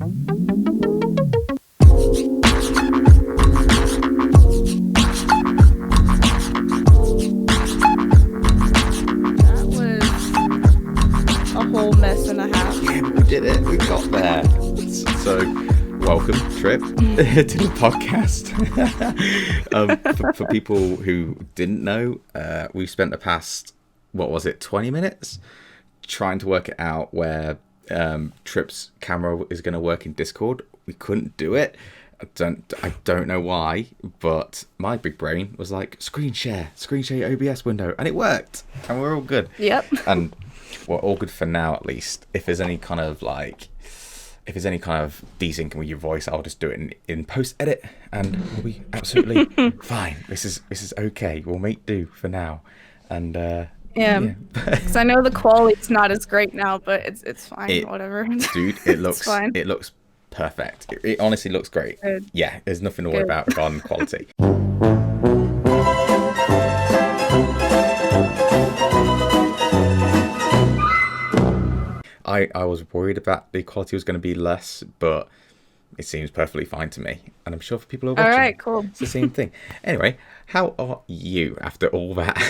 That was a whole mess and a half. Yeah, we did it. We got there. So, welcome, Trip, to the podcast. For people who didn't know, we've spent the past, 20 minutes trying to work it out where Trip's camera is going to work in Discord. We couldn't do it. I don't know why, but my big brain was like, screen share your OBS window, and it worked, and we're all good. Yep. And we're all good for now, at least. If there's any kind of desyncing with your voice, I'll just do it in post edit, and we'll be absolutely fine. This is okay. We'll make do for now, and yeah. Because I know the quality's not as great now, but it's fine. Whatever. Dude, it looks fine. It looks perfect. It honestly looks great. Good. Yeah, there's nothing to worry about regarding quality. I was worried about the quality was going to be less, but it seems perfectly fine to me. And I'm sure for people who are watching, All right, cool. it's the same thing. Anyway, how are you after all that?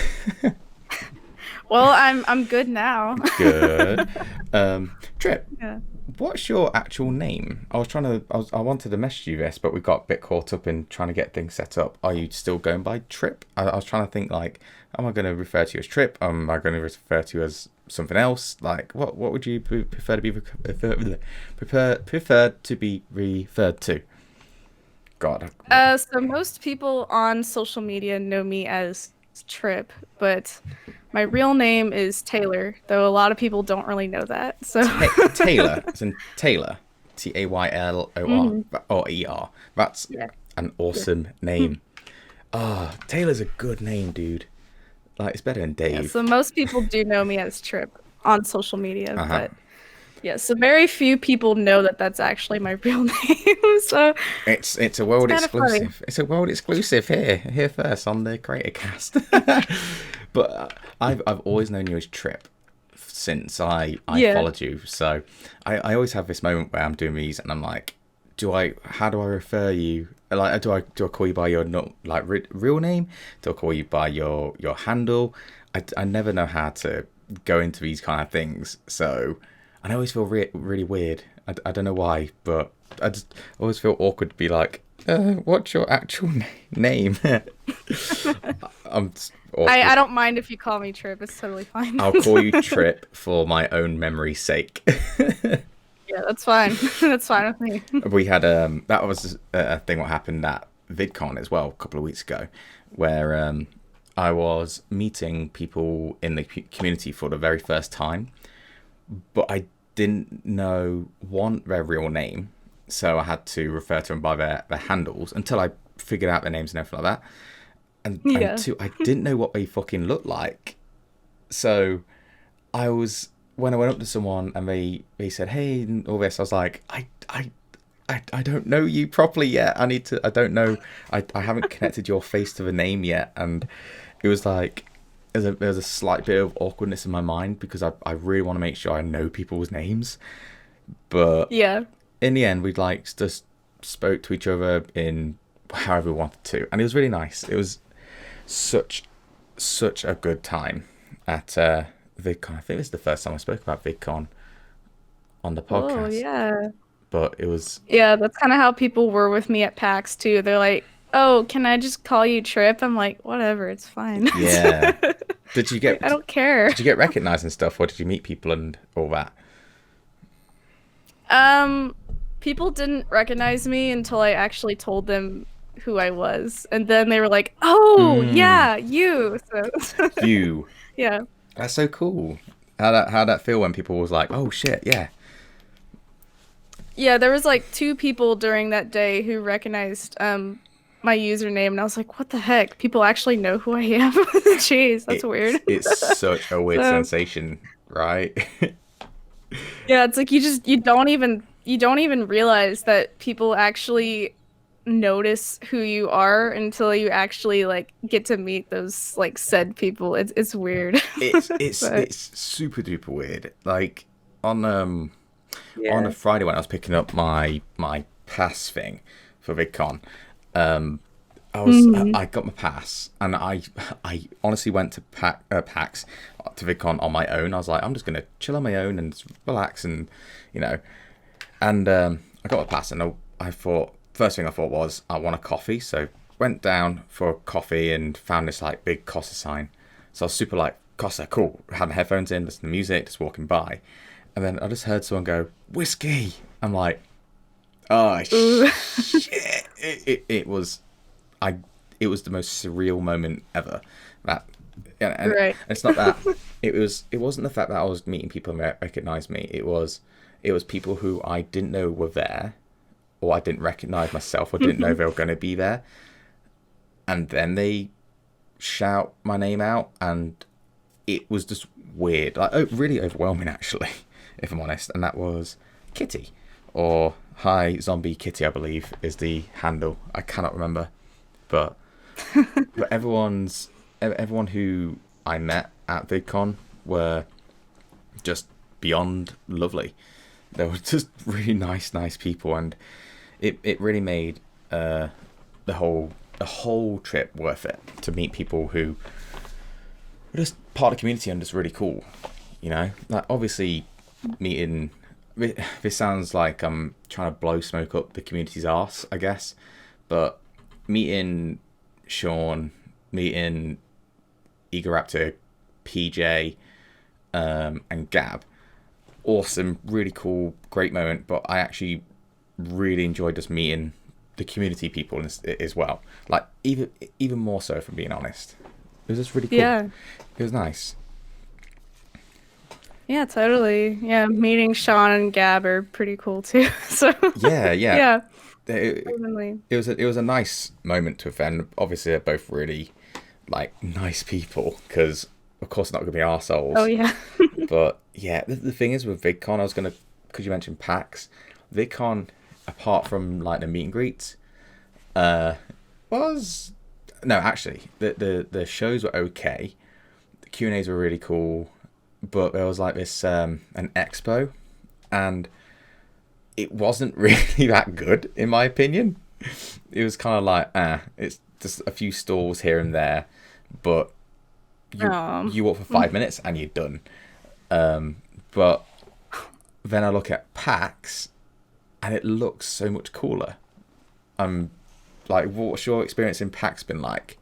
Well, I'm good now. Good. Trip, Yeah. what's your actual name? I wanted to message you this, but we got a bit caught up in trying to get things set up. Are you still going by Trip? I was trying to think, like, am I going to refer to you as Trip? Am I going to refer to you as something else? Like, what would you prefer to be preferred to be referred to? God. So most people on social media know me as Trip, but my real name is Taylor, though a lot of people don't really know that. So Taylor, as in Taylor, Taylor or ER. That's an awesome name. Ah, Taylor's a good name, dude. Like, it's better than Dave. Yeah, so most people do know me as Trip on social media, but yeah, so very few people know that that's actually my real name. So it's a world exclusive. Funny. It's a world exclusive here first on the Creator Cast. But I've always known you as Trip since I followed you. So I always have this moment where I'm doing these and I'm like, how do I refer you? Like, do I call you by your real name? Do I call you by your handle? I never know how to go into these kind of things. So I always feel really weird. I don't know why, but I just always feel awkward to be like, what's your actual name? I'm I don't mind if you call me Trip. It's totally fine. I'll call you Trip for my own memory's sake. Yeah, that's fine. That's fine with me. We had that was a thing what happened at VidCon as well a couple of weeks ago, where I was meeting people in the community for the very first time, but I didn't know their real name, so I had to refer to them by their handles until I figured out their names and everything like that. And two, I didn't know what they fucking looked like. So when I went up to someone and they said, hey, and all this, I was like, I don't know you properly yet. I don't know. I haven't connected your face to the name yet. And it was like, there was a slight bit of awkwardness in my mind because I really want to make sure I know people's names. But yeah, in the end, we just spoke to each other in however we wanted to. And it was really nice. It was such a good time at VidCon. I think this is the first time I spoke about VidCon on the podcast. Oh, yeah. But it was... Yeah, that's kind of how people were with me at PAX, too. They're like, oh, can I just call you Trip? I'm like, whatever, it's fine. Yeah. Did you get... I don't care. Did you get recognized and stuff, or did you meet people and all that? People didn't recognize me until I actually told them who I was. And then they were like, oh, yeah, you. So You. Yeah. That's so cool. How'd that feel when people was like, oh shit, yeah. Yeah, there was like 2 people during that day who recognized my username, and I was like, what the heck? People actually know who I am? Jeez, that's weird. It's such a weird sensation, right? Yeah, it's like you don't even realize that people actually notice who you are until you actually like get to meet those like said people. It's weird. It's super duper weird. Like on On a Yeah. Friday when I was picking up my pass thing for VidCon, Mhm. I got my pass, and I honestly went to PAX to VidCon on my own. I was like, I'm just gonna chill on my own and just relax, and you know, and I got a pass, and I thought first thing I thought was I want a coffee, so went down for a coffee and found this like big Costa sign. So I was super like Costa, cool. Had my headphones in, listening to music, just walking by, and then I just heard someone go whiskey. I'm like, oh Ooh. shit! It was I. It was the most surreal moment ever. That and Right. it's not that it wasn't the fact that I was meeting people and recognized me. It was people who I didn't know were there, or I didn't recognize myself, or didn't know they were going to be there, and then they shout my name out, and it was just weird, like really overwhelming actually, if I'm honest. And that was Kitty, or Hi Zombie Kitty, I believe is the handle. I cannot remember, but everyone who I met at VidCon were just beyond lovely. They were just really nice people, and it really made the whole trip worth it to meet people who were just part of the community and just really cool. You know, like obviously meeting. This sounds like I'm trying to blow smoke up the community's arse, I guess, but meeting Sean, meeting Egoraptor, PJ, and Gab, awesome, really cool, great moment. But I actually really enjoyed just meeting the community people as well. Like even more so, if I'm being honest. It was just really cool. Yeah. It was nice. Yeah, totally. Yeah, meeting Sean and Gab are pretty cool too. So, Yeah, yeah. yeah, It, definitely. it was a nice moment to offend. Obviously, they're both really like nice people because, of course, not gonna be Oh arseholes. yeah. But yeah, the thing is with VidCon, I was gonna, because you mentioned PAX, VidCon, apart from like the meet and greets, uh, was no, actually the shows were okay. The Q&As were really cool, but there was like this an expo, and it wasn't really that good in my opinion. It was kind of like it's just a few stalls here and there, but you Um, you walk for 5 minutes and you're done. But then I look at PAX and it looks so much cooler. Like, what's your experience in PAX been like?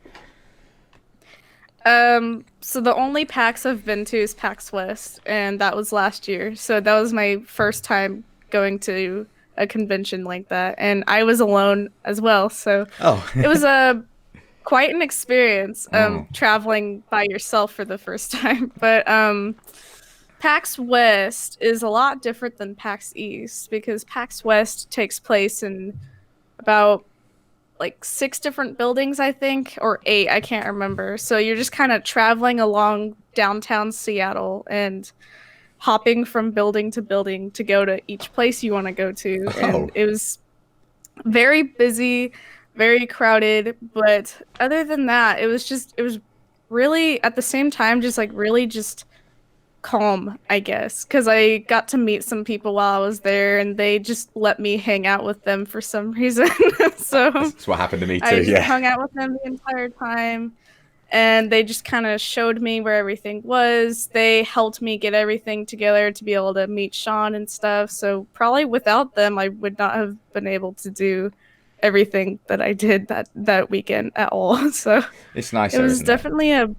so the only PAX I've been to is PAX West, and that was last year. So that was my first time going to a convention like that, and I was alone as well. So Oh, it was a quite an experience mm. traveling by yourself for the first time. But PAX West is a lot different than PAX East because PAX West takes place in about like six different buildings, I think, or eight, I can't remember. So you're just kind of traveling along downtown Seattle and hopping from building to building to go to each place you want to go to. And Oh, it was very busy, very crowded, but other than that, it was really at the same time just like really just calm, I guess, because I got to meet some people while I was there and they just let me hang out with them for some reason. So that's what happened to me I too. just Yeah. hung out with them the entire time and they just kind of showed me where everything was. They helped me get everything together to be able to meet Sean and stuff. So probably without them, I would not have been able to do everything that I did that weekend at all. So It's it nicer, was isn't it? definitely a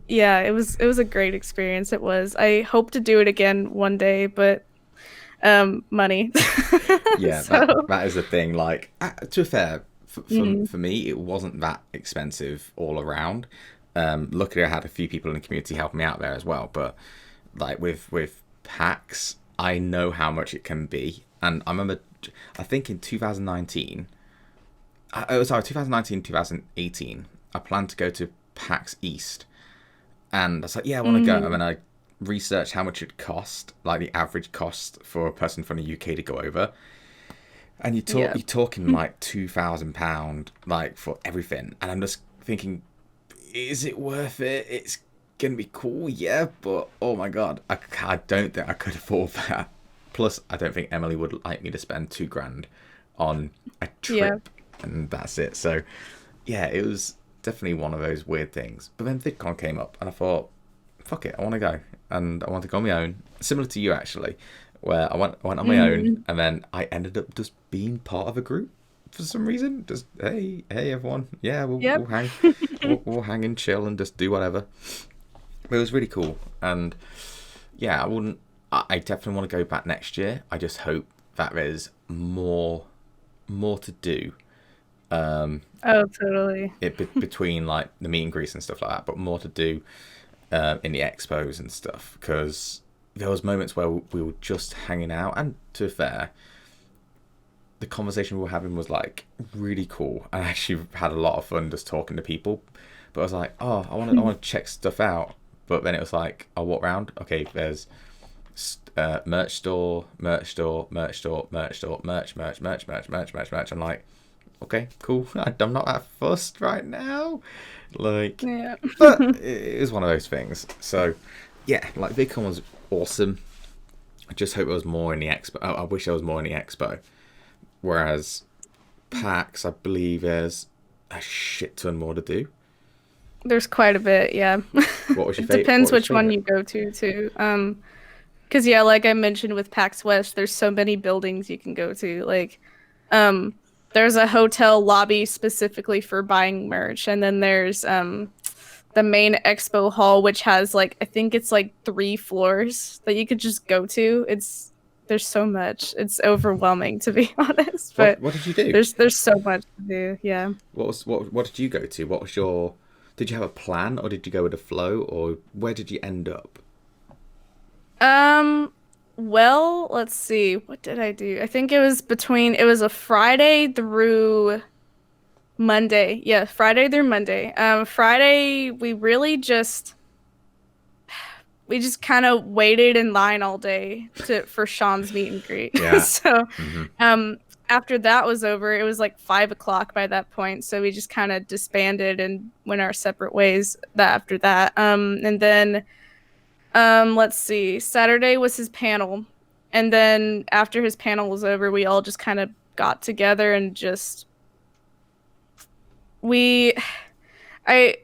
yeah, it was a great experience. It was. I hope to do it again one day, but money. Yeah, that So, that is the thing. Like, to be fair, mhm. for me, it wasn't that expensive all around. Luckily, I had a few people in the community helping me out there as well. But like with packs, I know how much it can be, and I remember, I think in 2019, oh sorry, 2019, 2018, I planned to go to PAX East, and I was like, yeah, I want to go. And Mm, then I researched how much it cost, like the average cost for a person from the UK to go over. And yeah. you're talking like £2,000 like for everything. And I'm just thinking, is it worth it? It's gonna be cool, yeah, but oh my god, I don't think I could afford that Plus, I don't think Emily would like me to spend $2,000 on a Yeah. trip, and that's it. So, yeah, it was definitely one of those weird things. But then VidCon came up, and I thought, fuck it, I want to go, and I want to go on my own. Similar to you, actually, where I went on my own, Mhm. and then I ended up just being part of a group for some reason. Just hey everyone, yeah, Yep. we'll hang and chill and just do whatever. But it was really cool, and yeah, I definitely want to go back next year. I just hope that there's more to do. Oh, totally. Between like the meet and greets and stuff like that, but more to do in the expos and stuff, because there was moments where we were just hanging out, and to be fair, the conversation we were having was like really cool, and I actually had a lot of fun just talking to people. But I was like, oh, I want to check stuff out. But then it was like, I'll walk around. Okay, there's merch store, merch store, merch store, merch store, merch. I'm like, okay, cool. I'm not that fussed right now. Like, Yeah. but it is one of those things. So, yeah, like VidCon was awesome. I just hope there was more in the expo. I wish there was more in the expo. Whereas PAX, I believe there's a shit ton more to do. There's quite a bit, yeah. What was your It favorite? depends which one you go to too. Because yeah, like I mentioned with PAX West, there's so many buildings you can go to. Like, um, there's a hotel lobby specifically for buying merch, and then there's the main expo hall, which has like I think it's like 3 floors that you could just go to. There's so much. It's overwhelming to be honest, but What did you do? there's so much to do. Yeah. What did you go to? What was your? Did you have a plan, or did you go with the flow, or where did you end up? Um, well, let's see. What did I do? I think it was a Friday through Monday. Yeah, Friday through Monday. Friday we just kind of waited in line all day for Sean's meet and greet. Yeah. So, Hmm. um, after that was over, it was like 5 o'clock by that point. So we just kind of disbanded and went our separate ways after that. And then let's see. Saturday was his panel. And then after his panel was over, we all just kind of got together and just we I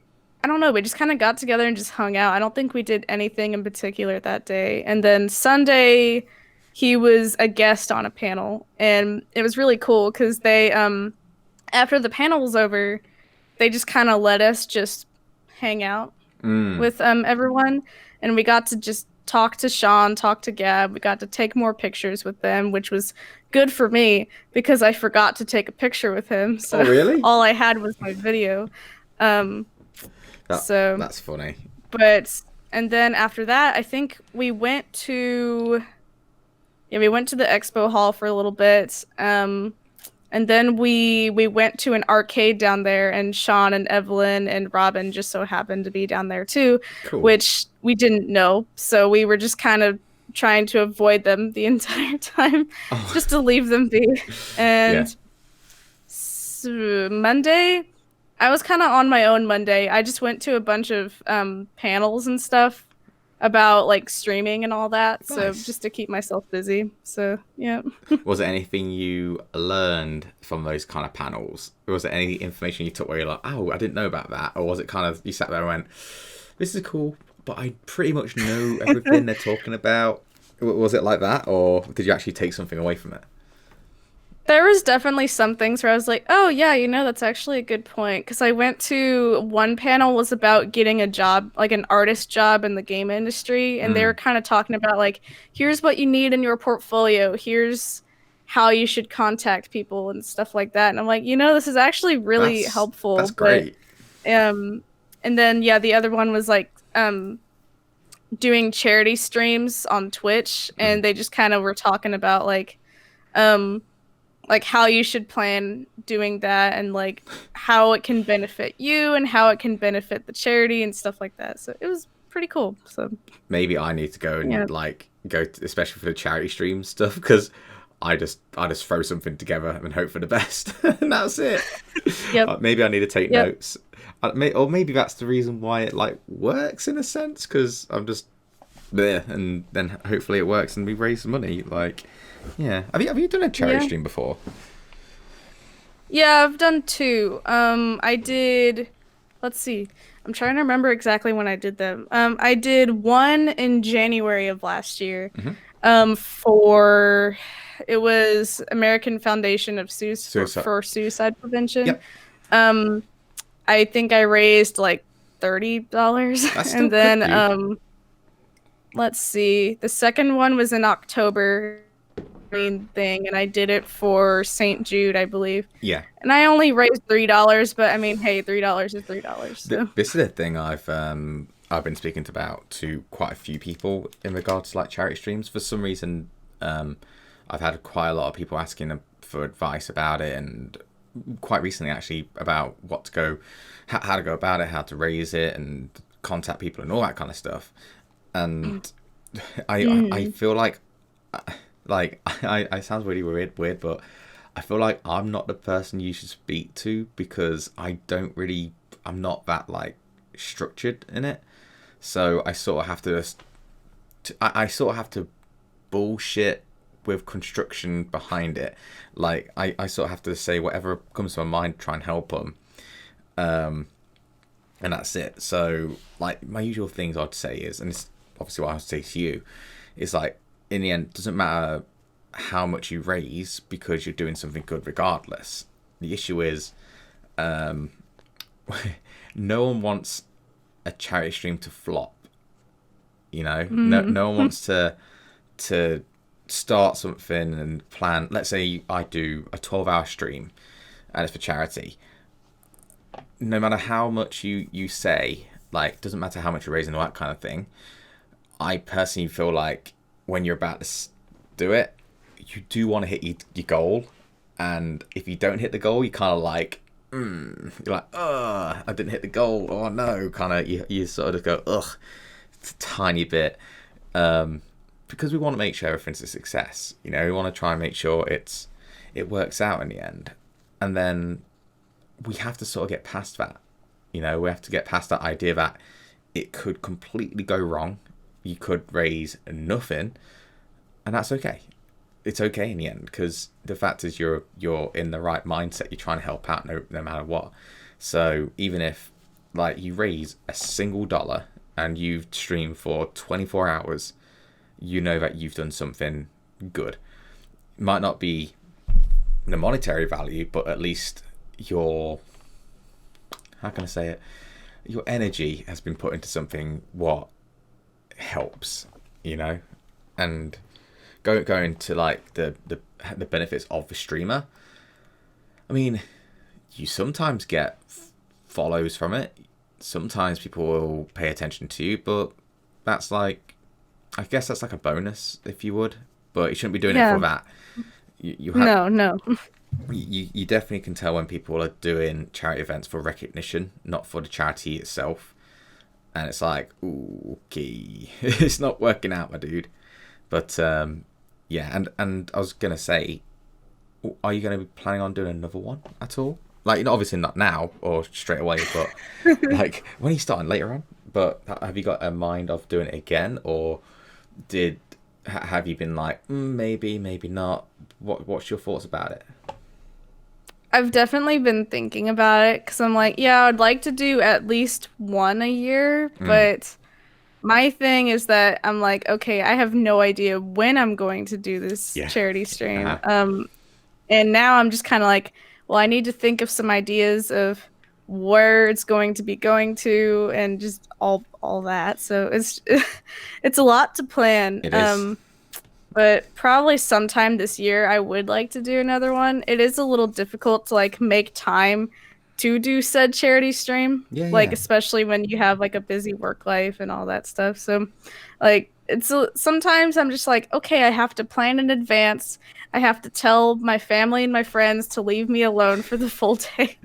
I don't know, we just kind of got together and just hung out. I don't think we did anything in particular that day. And then Sunday he was a guest on a panel and it was really cool cuz they after the panel was over, they just kind of let us just hang out Mm. with everyone, and we got to just talk to Sean, talk to Gab. We got to take more pictures with them, which was good for me because I forgot to take a picture with him. Oh, So really? all I had was my video. Um, so, That's funny. but and then after that, I think we went to the expo hall for a little bit. And then we went to an arcade down there, and Sean and Evelyn and Robin just so happened to be down there too, Cool. which we didn't know. So we were just kind of trying to avoid them the entire time, Oh, just to leave them be. yeah. And Monday, I was kind of on my own Monday. I just went to a bunch of panels and stuff about like streaming and all that. So Nice. just to keep myself busy. So yeah. Was there anything you learned from those kind of panels? Was there any information you took where you're like, oh, I didn't know about that? Or was it kind of, you sat there and went, this is cool, but I pretty much know everything they're talking about? Was it like that? Or did you actually take something away from it? There was definitely some things where I was like, "Oh yeah, that's actually a good point." Because I went to one panel was about getting a job, like an artist job in the game industry, and they were Mm. kind of talking about like, "Here's what you need in your portfolio. Here's how you should contact people and stuff like that." And I'm like, this is actually really That's helpful. But great. um, and then yeah, the other one was like doing charity streams on Twitch, Mm. and they just kind of were talking about um like how you should plan doing that and like how it can benefit you and how it can benefit the charity and stuff like that. So it was pretty cool. So Maybe I need to go yeah. and like especially for the charity stream stuff, because I just throw something together and hope for the best, and that's it. Yep. Maybe I need to take Yep. notes, or maybe that's the reason why it like works in a sense, because I'm just there, and then hopefully it works and we raise some money. Like, yeah. Have you done a charity Yeah. stream before? Yeah, I've done two. I did, let's see. I'm trying to remember exactly when I did them. I did one in January of last year. Mm-hmm. For it was American Foundation of Suicide. for Suicide Prevention. Yep. Um, I think I raised like $30. That's still And good, then dude. let's see. The second one was in October main thing, and I did it for St. Jude, I believe. Yeah. And I only raised $3, but I mean, hey, $3 is $3. So This is a thing I've been speaking about to quite a few people in regards to like charity streams. For some reason, I've had quite a lot of people asking for advice about it, and quite recently actually about what to go, how to go about it, how to raise it, and contact people and all that kind of stuff. And I feel like I sounds really weird, but I feel like I'm not the person you should speak to because I'm not that like structured in it. So I sort of have to I sort of have to bullshit with construction behind it. Like I sort of have to say whatever comes to my mind, try and help them. And that's it. So like my usual things I'd say is, and it's obviously what I would say to you, is like in the end, it doesn't matter how much you raise because you're doing something good regardless. The issue is, no one wants a charity stream to flop. You know, no one wants to start something and plan. Let's say I do a 12-hour stream, and it's for charity. No matter how much you say, like, doesn't matter how much you're raising, all that kind of thing. I personally feel like when you're about to do it, you do want to hit your goal, and if you don't hit the goal, you kind of like, you're like, I didn't hit the goal. Oh no, kind of you sort of go, ugh, it's a tiny bit, because we want to make sure everything's a success. You know, we want to try and make sure it works out in the end, and then we have to sort of get past that. You know, we have to get past that idea that it could completely go wrong. You could raise nothing, and that's okay. It's okay in the end, because the fact is you're in the right mindset. You're trying to help out no matter what. So even if like you raise a single dollar and you've streamed for 24 hours, you know that you've done something good. It might not be the monetary value, but at least your, how can I say it? Your energy has been put into something what helps, you know, and going to like the benefits of the streamer. I mean, you sometimes get follows from it. Sometimes people will pay attention to you, but that's like, I guess that's like a bonus if you would, but you shouldn't be doing it for that. You have no. you definitely can tell when people are doing charity events for recognition, not for the charity itself. And it's like, ooh, okay, it's not working out, my dude. But yeah, and I was gonna say, are you gonna be planning on doing another one at all? Like, obviously not now or straight away, but like when are you starting later on? But have you got a mind of doing it again, or have you been like, maybe not? What's your thoughts about it? I've definitely been thinking about it because I'm like, yeah, I'd like to do at least one a year, but my thing is that I'm like, okay, I have no idea when I'm going to do this Yeah. charity stream. Uh-huh. And now I'm just kind of like, well, I need to think of some ideas of where it's going to be going to and just all that. So it's it's a lot to plan. It is. But probably sometime this year I would like to do another one. It is a little difficult to like make time to do said charity stream. Yeah, Like yeah. especially when you have like a busy work life and all that stuff. So like sometimes I'm just like, okay, I have to plan in advance. I have to tell my family and my friends to leave me alone for the full day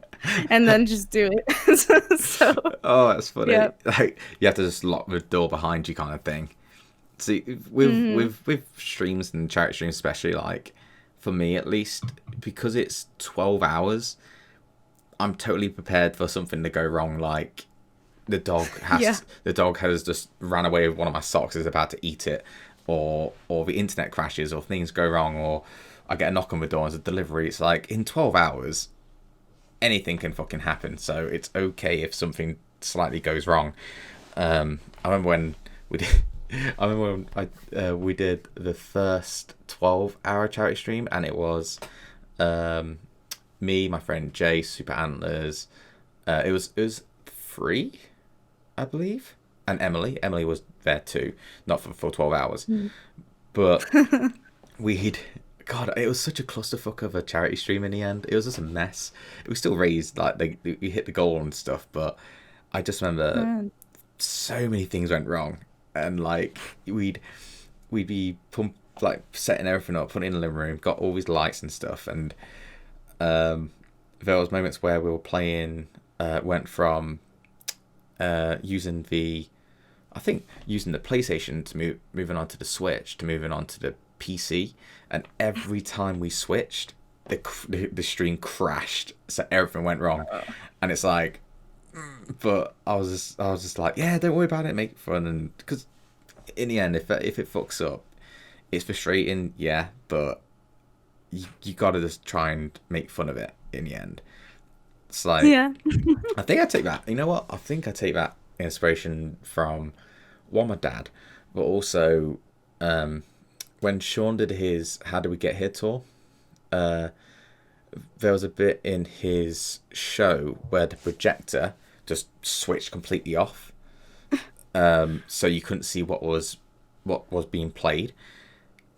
and then just do it. So Oh, that's funny. yeah. Like you have to just lock the door behind you, kind of thing. See, with streams and charity streams, especially, like for me at least, because it's 12 hours, I'm totally prepared for something to go wrong. Like Yeah. the dog has just ran away with one of my socks, is about to eat it, or the internet crashes, or things go wrong, or I get a knock on the door as a delivery. It's like in 12 hours anything can fucking happen, so it's okay if something slightly goes wrong. I remember when we did I remember when we did the first 12-hour charity stream, and it was me, my friend Jay, Super Antlers. It was free, I believe, and Emily. Emily was there too, not for 12 hours, but we'd. God, it was such a clusterfuck of a charity stream in the end. It was just a mess. We still raised we hit the goal and stuff, but I just remember Man. so many things went wrong, and like we'd be setting everything up, putting it in the living room, got all these lights and stuff, and there was moments where we were playing, went from using the PlayStation to moving on to the Switch, to moving on to the PC, and every time we switched, the stream crashed, so everything went wrong, and it's like, but I was just like, yeah, don't worry about it, make it fun, and because in the end, if it fucks up, it's frustrating, yeah, but you gotta just try and make fun of it in the end. It's like, Yeah. I think I take that. You know what? I think I take that inspiration from one, my dad, but also when Sean did his "How Did We Get Here" tour. There was a bit in his show where the projector just switched completely off, so you couldn't see what was being played.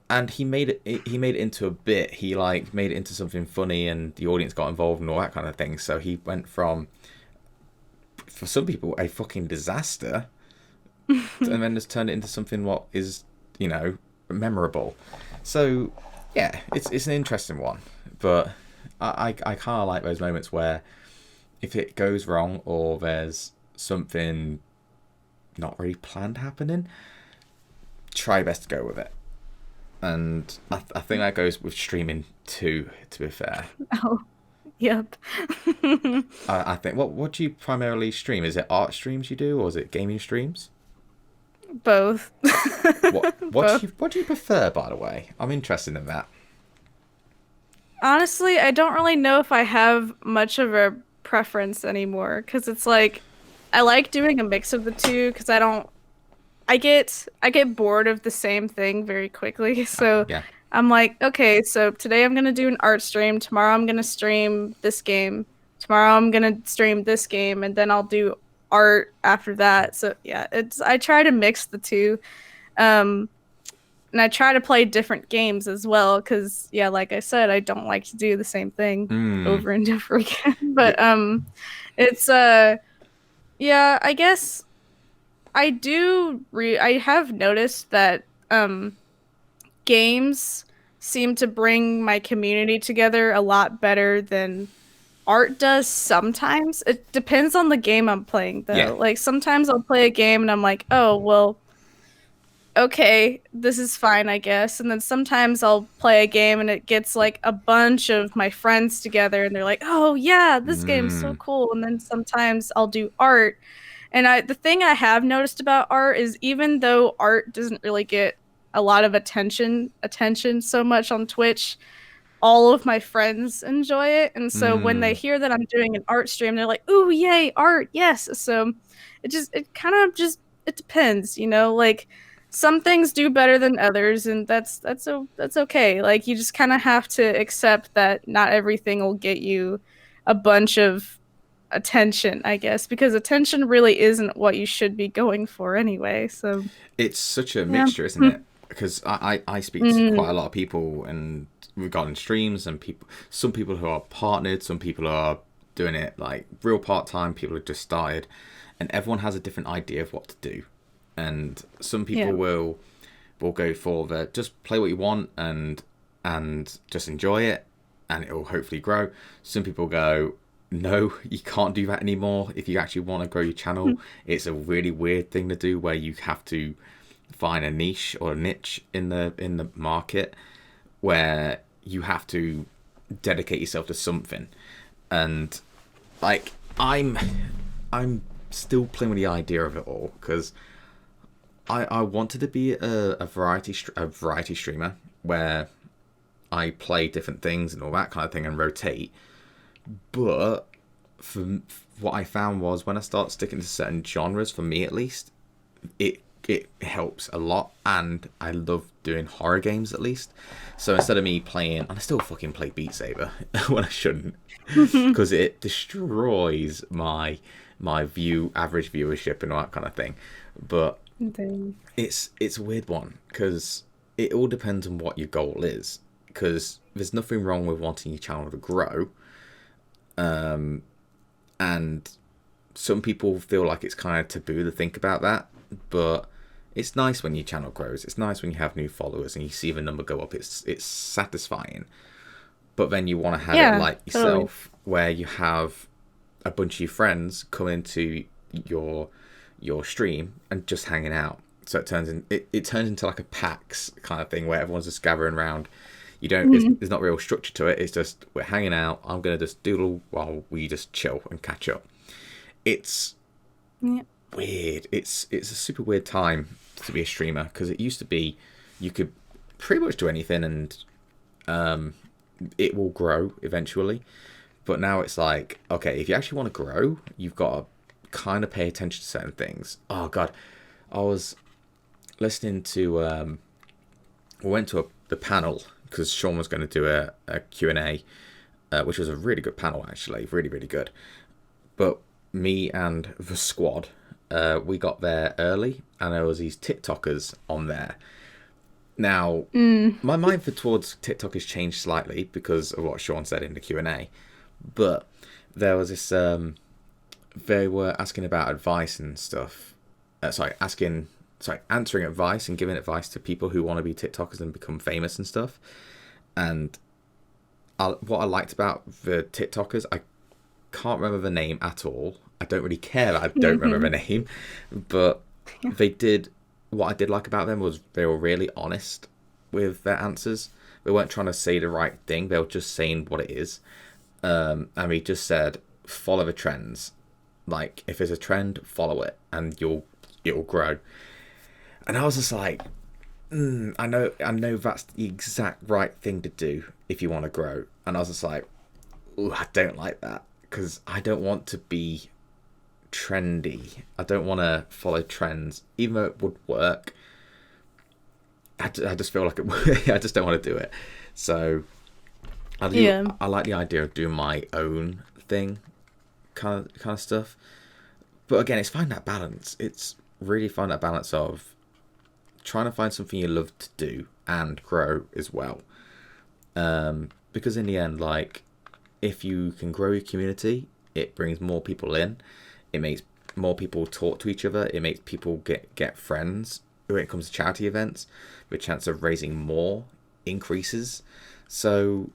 And he made it into a bit. He like made it into something funny, and the audience got involved and all that kind of thing. So he went from, for some people, a fucking disaster, and then just turned it into something what is, memorable. So yeah, it's an interesting one. But I kind of like those moments where if it goes wrong or there's something not really planned happening, try best to go with it. And I think that goes with streaming too, to be fair. Oh, yep. I think, what do you primarily stream? Is it art streams you do, or is it gaming streams? Both. What do you prefer, by the way? I'm interested in that. Honestly, I don't really know if I have much of a preference anymore because it's like I like doing a mix of the two because I get bored of the same thing very quickly. So Yeah. I'm like, okay, so today I'm gonna do an art stream, tomorrow I'm gonna stream this game, tomorrow I'm gonna stream this game, and then I'll do art after that. So yeah, I try to mix the two. Um and I try to play different games as well, because yeah, like I said, I don't like to do the same thing Mm. over and over again. Yeah. But it's yeah, I guess I have noticed that games seem to bring my community together a lot better than art does sometimes. It depends on the game I'm playing Yeah. though. Like sometimes I'll play a game and I'm like, "Oh, well, okay, this is fine, I guess." And then sometimes I'll play a game and it gets like a bunch of my friends together and they're like, "Oh, yeah, this game's so Mm. cool." And then sometimes I'll do art, and the thing I have noticed about art is even though art doesn't really get a lot of attention so much on Twitch, all of my friends enjoy it. And so when they Mm. hear that I'm doing an art stream, they're like, "Ooh, yay, art, yes." So it kind of just it depends, like some things do better than others, and that's okay. Like you just kind of have to accept that not everything will get you a bunch of attention, I guess, because attention really isn't what you should be going for anyway. So It's such a yeah. mixture, isn't it? Because I speak to quite a Mm, lot of people, and regarding streams, and some people who are partnered, some people are doing it like real part time, people who just started, and everyone has a different idea of what to do. And some people yeah. will go for the just play what you want and just enjoy it, and it will hopefully grow. Some people go, no, you can't do that anymore. If you actually want to grow your channel, it's a really weird thing to do where you have to find a niche or a niche in the market where you have to dedicate yourself to something. And like I'm still playing with the idea of it all because I wanted to be a variety streamer where I play different things and all that kind of thing and rotate. But for what I found was when I start sticking to certain genres, for me at least, it helps a lot, and I love doing horror games at least. So instead of me playing, and I still fucking play Beat Saber when I shouldn't, because it destroys my average viewership and all that kind of thing. But Dang. it's a weird one because it all depends on what your goal is. Because there's nothing wrong with wanting your channel to grow, and some people feel like it's kind of taboo to think about that, but it's nice when your channel grows. It's nice when you have new followers and you see the number go up. It's satisfying. But then you want to have it like yourself, where you have a bunch of your friends come into your stream and just hanging out. So it turns into like a PAX kind of thing where everyone's just gathering around. You don't. There's not real structure to it. It's just we're hanging out. I'm gonna just doodle while we just chill and catch up. It's weird. It's a super weird time to be a streamer because it used to be you could pretty much do anything and it will grow eventually. But now it's like, okay, if you actually want to grow, you've got to kind of pay attention to certain things. Oh god, I was listening to we went to the panel because Sean was going to do a Q&A, which was a really good panel actually, really really good. But me and the squad, we got there early, and there was these TikTokers on there. Now, my mind towards TikTok has changed slightly because of what Sean said in the Q&A, but there was this, they were asking about advice and stuff. Answering advice and giving advice to people who want to be TikTokers and become famous and stuff. And what I liked about the TikTokers, I can't remember the name at all. I don't really care that I don't remember the name, but they did. What I did like about them was they were really honest with their answers. They weren't trying to say the right thing. They were just saying what it is. And we just said, follow the trends. Like, if there's a trend, follow it, and it'll grow. And I was just like, I know that's the exact right thing to do if you want to grow. And I was just like, ooh, I don't like that because I don't want to be trendy. I don't want to follow trends, even though it would work. I just feel like it would. I just don't want to do it. So I like the idea of doing my own thing, kind of stuff. But again, it's find that balance. It's really find that balance of trying to find something you love to do and grow as well. Because in the end, like, if you can grow your community, it brings more people in. It makes more people talk to each other. It makes people get friends. When it comes to charity events, the chance of raising more increases. So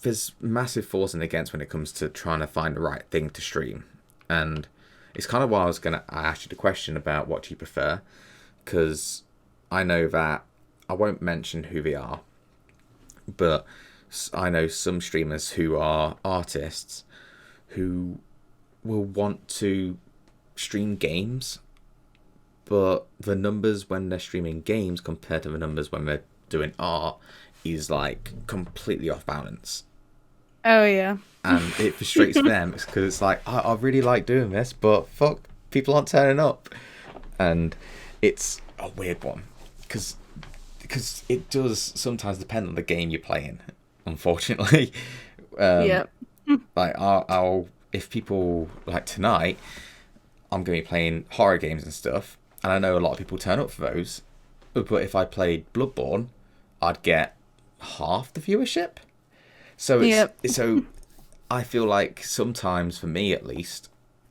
there's massive force and against when it comes to trying to find the right thing to stream. And it's kind of why I asked you the question about what do you prefer, because I know that I won't mention who they are, but I know some streamers who are artists who will want to stream games, but the numbers when they're streaming games compared to the numbers when they're doing art is like completely off balance. Oh yeah. And it frustrates them because it's like, I really like doing this, but fuck, people aren't turning up. And it's a weird one because it does sometimes depend on the game you're playing, unfortunately. Yep. Like I'll if people like tonight, I'm going to be playing horror games and stuff, and I know a lot of people turn up for those. But if I played Bloodborne, I'd get half the viewership. So so I feel like sometimes, for me at least,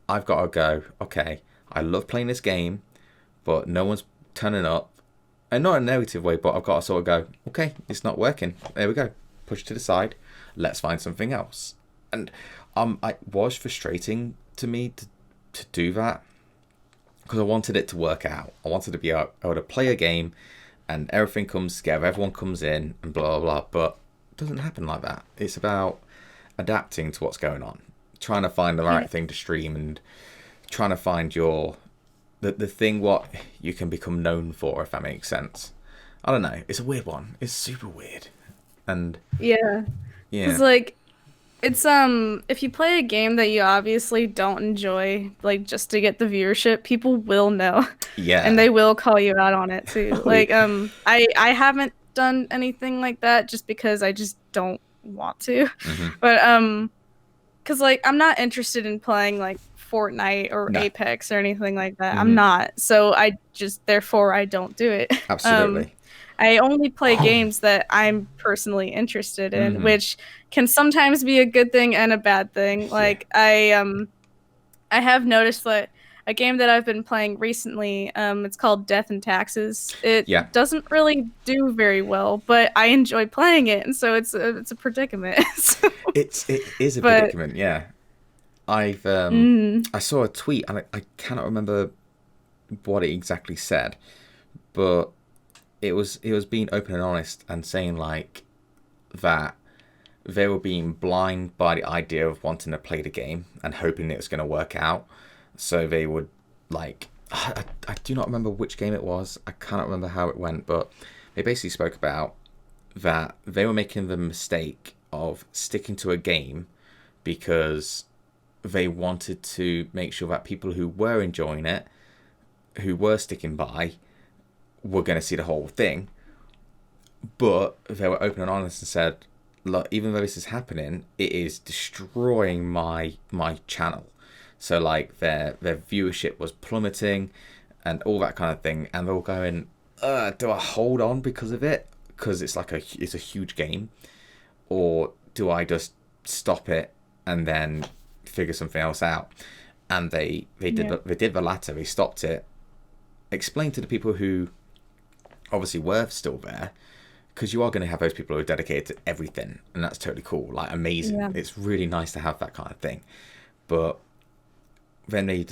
I've got to go, okay, I love playing this game, but no one's turning up. And not in a negative way, but I've got to sort of go, okay, it's not working. There we go. Push it to the side. Let's find something else. And it was frustrating to me to do that because I wanted it to work out. I wanted to be able to play a game and everything comes together, everyone comes in and blah, blah, blah. But it doesn't happen like that. It's about adapting to what's going on, trying to find the right thing to stream and trying to find the thing what you can become known for, if that makes sense. I don't know. It's a weird one. It's super weird. And Yeah. Because yeah, like it's if you play a game that you obviously don't enjoy, like just to get the viewership, people will know and yeah. they will call you out on it too. Oh, yeah. Like I haven't done anything like that just because I just don't want to. Hmm. But cuz like I'm not interested in playing like Fortnite or No. Apex or anything like that. I'm Hmm. not. So I just therefore I don't do it. Um Absolutely. I only play Oh. games that I'm personally interested in, Hmm. which can sometimes be a good thing and a bad thing. Yeah. Like I have noticed that a game that I've been playing recently, it's called Death and Taxes. It Yeah. doesn't really do very well, but I enjoy playing it, and so it's a predicament. So, It is a but predicament. Yeah. I've mm, I saw a tweet and I cannot remember what it exactly said, but it was being open and honest and saying like that they were being blind by the idea of wanting to play the game and hoping it was going to work out. So they would like I do not remember which game it was. I cannot remember how it went, but they basically spoke about that they were making the mistake of sticking to a game because they wanted to make sure that people who were enjoying it, who were sticking by, were going to see the whole thing. But they were open and honest and said, look, even though this is happening, it is destroying my channel. So like their viewership was plummeting and all that kind of thing, and they were going, do I hold on because of it? Because it's like it's a huge game, or do I just stop it and then figure something else out? And yeah, they did the latter. They stopped it, explained to the people who obviously were still there, because you are going to have those people who are dedicated to everything, and that's totally cool, like amazing. yeah, It's really nice to have that kind of thing. But then they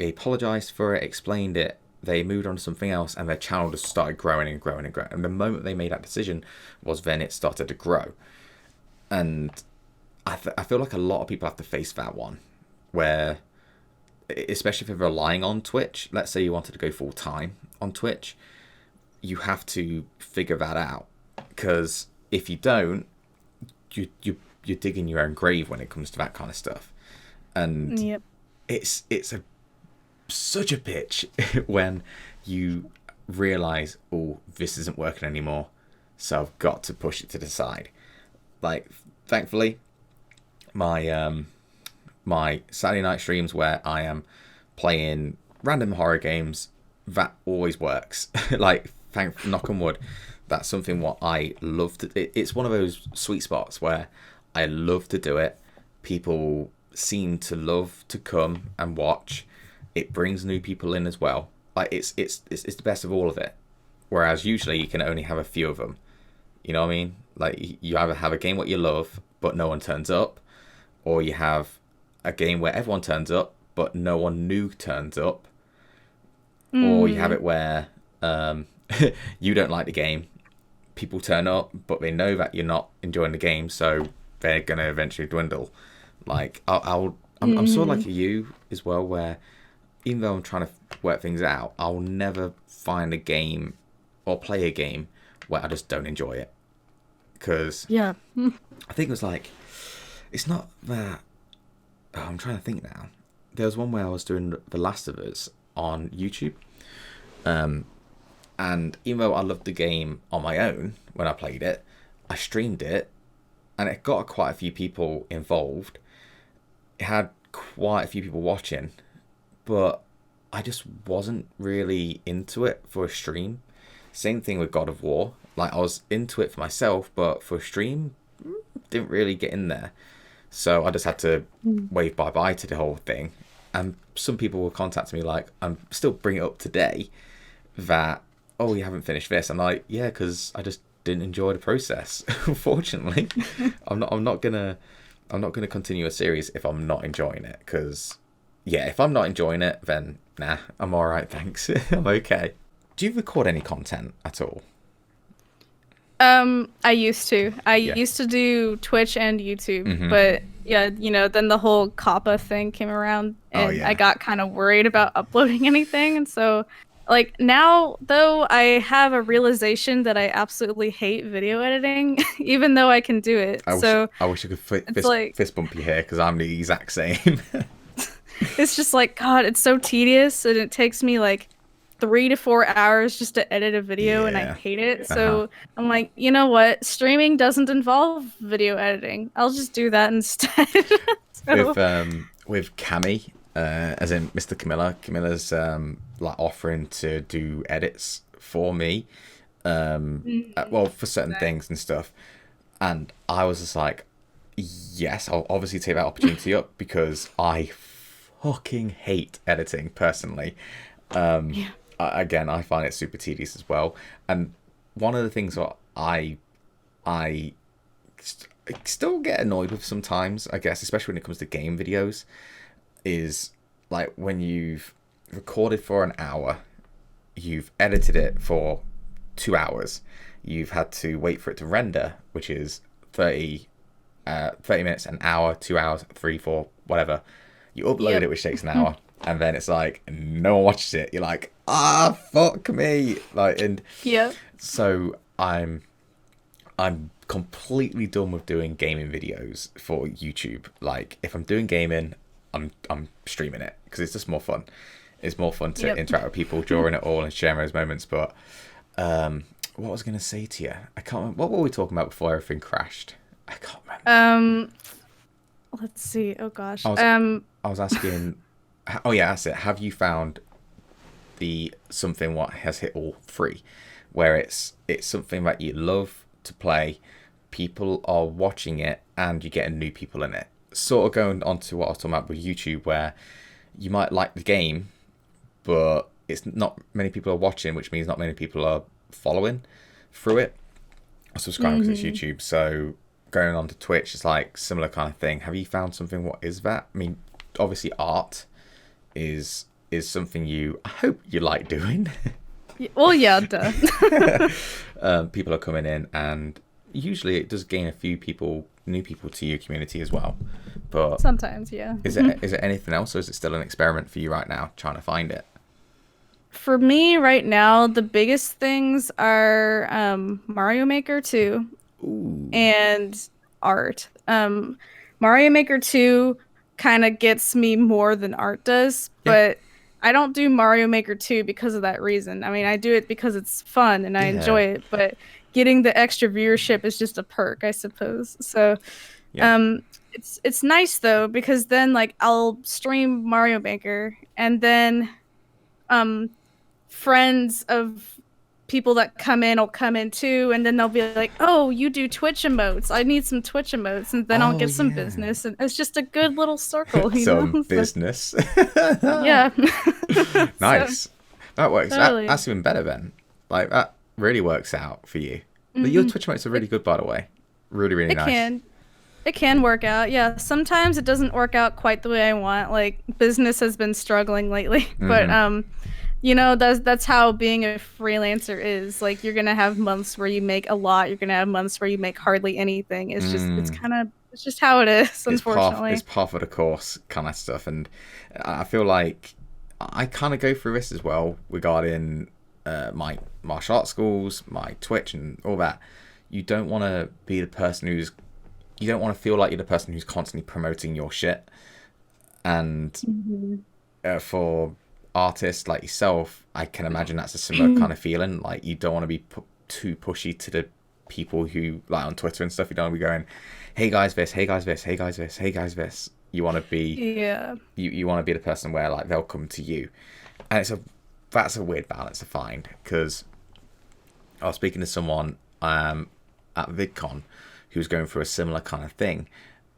apologized for it, explained it, they moved on to something else, and their channel just started growing and growing and growing. And the moment they made that decision was then it started to grow. And I feel like a lot of people have to face that one, where especially if you're relying on Twitch. Let's say you wanted to go full time on Twitch, you have to figure that out, because if you don't, you're digging your own grave when it comes to that kind of stuff. And yep, it's such a bitch when you realize, oh, this isn't working anymore, so I've got to push it to the side. Like, thankfully, my Saturday night streams where I am playing random horror games, that always works. Like, knock on wood, that's something what I love to. It's one of those sweet spots where I love to do it. People seem to love to come and watch. It brings new people in as well. Like it's the best of all of it. Whereas usually you can only have a few of them. You know what I mean? Like you either have a game what you love but no one turns up, or you have a game where everyone turns up but no one new turns up, or you have mm, it where you don't like the game, people turn up but they know that you're not enjoying the game, so they're gonna eventually dwindle. Like I'm sort of mm, like you as well, where even though I'm trying to work things out, I'll never find a game or play a game where I just don't enjoy it. Because yeah, I think it was like, it's not that. Oh, I'm trying to think now. There was one where I was doing The Last of Us on YouTube. And even though I loved the game on my own when I played it, I streamed it and it got quite a few people involved. It had quite a few people watching, but I just wasn't really into it for a stream. Same thing with God of War. Like I was into it for myself, but for a stream, didn't really get in there. So I just had to mm, wave bye bye to the whole thing. And some people will contact me like, I'm still bringing it up today that, oh, you haven't finished this. I'm like, yeah, because I just didn't enjoy the process. Unfortunately, I'm not gonna continue a series if I'm not enjoying it. Because yeah, if I'm not enjoying it, then nah, I'm all right, thanks. I'm okay. Do you record any content at all? I used to. I Yeah. used to do Twitch and YouTube, Mm-hmm. but yeah, then the whole COPPA thing came around Oh and I yeah. got kind of worried about uploading anything. And so, like, now, though, I have a realization that I absolutely hate video editing, even though I can do it. So I wish I could it's like, fist bump you here because I'm the exact same. it's just like, God, it's so tedious and it takes me like 3 to 4 hours just to edit a video and I Yeah. hate it. Uh-huh. So I'm like, you know what? Streaming doesn't involve video editing. I'll just do that instead. So, With Cami, as in Mr. Camilla. Camilla's like offering to do edits for me. Well, for certain nice. things and stuff. And I was just like, yes, I'll obviously take that opportunity up because I fucking hate editing personally. Yeah. Again, I find it super tedious as well. And one of the things that I still get annoyed with sometimes, I guess, especially when it comes to game videos, is like when you've recorded for an hour, you've edited it for 2 hours, you've had to wait for it to render, which is 30 minutes, an hour, 2 hours, three, four, whatever. You upload it, Yep. which takes an hour, and then it's like no one watches it. You're like, fuck me, like, and Yep. so I'm completely done with doing gaming videos for YouTube. Like, if I'm doing gaming, I'm streaming it because it's just more fun. It's more fun to Yep. interact with people during it all and share those moments. But what was I gonna say to you? I can't remember. What were we talking about before everything crashed? I can't remember. Um, let's see. Oh gosh. I was I was asking. Oh yeah, that's it. Have you found the something what has hit all three, where it's something that you love to play, people are watching it, and you're getting new people in it. Sort of going on to what I was talking about with YouTube, where you might like the game, but it's not many people are watching, which means not many people are following through it or subscribing because it's YouTube. So going on to Twitch is like similar kind of thing. Have you found something? What is that? I mean, obviously art is something I hope you like doing. Well, yeah, duh. People are coming in, and usually it does gain a few people, new people to your community as well. But Sometimes, yeah. is it anything else, or is it still an experiment for you right now, trying to find it? For me right now, the biggest things are Mario Maker 2 Ooh, and art. Mario Maker 2 kind of gets me more than art does, yeah, but I don't do Mario Maker 2 because of that reason. I mean, I do it because it's fun and I yeah, enjoy it, but getting the extra viewership is just a perk, I suppose. So, yeah. um, it's nice though because then like I'll stream Mario Maker and then um friends of people that come in will come in too, and then they'll be like, "Oh, you do Twitch emotes. I need some Twitch emotes," and then I'll Oh get some yeah, business, and it's just a good little circle, you some know? So, business. yeah. So Nice. That works. totally. That's even better then. Like that really works out for you. But your hmm Twitch mates are It, really good, by the way. Really, really it nice. can. It can work out. Yeah, sometimes it doesn't work out quite the way I want. Like business has been struggling lately, but Mm-hmm. that's how being a freelancer is. Like you're gonna have months where you make a lot, you're gonna have months where you make hardly anything. Mm. It's just how it is, It's unfortunately. part of the course kind of stuff, and I feel like I kind of go through this as well regarding my martial arts schools, my Twitch, and all that. You don't want to be the person who's you don't want to feel like you're the person who's constantly promoting your shit. And Mhm. for artists like yourself, I can imagine that's a similar kind of feeling. Like you don't want to be too pushy to the people who like on Twitter and stuff. You don't want to be going, "Hey guys, this. Hey guys, this. Hey guys, this. Hey guys, this." You want to be Yeah. you want to be the person where like they'll come to you, and that's a weird balance to find because I was speaking to someone at VidCon who's going through a similar kind of thing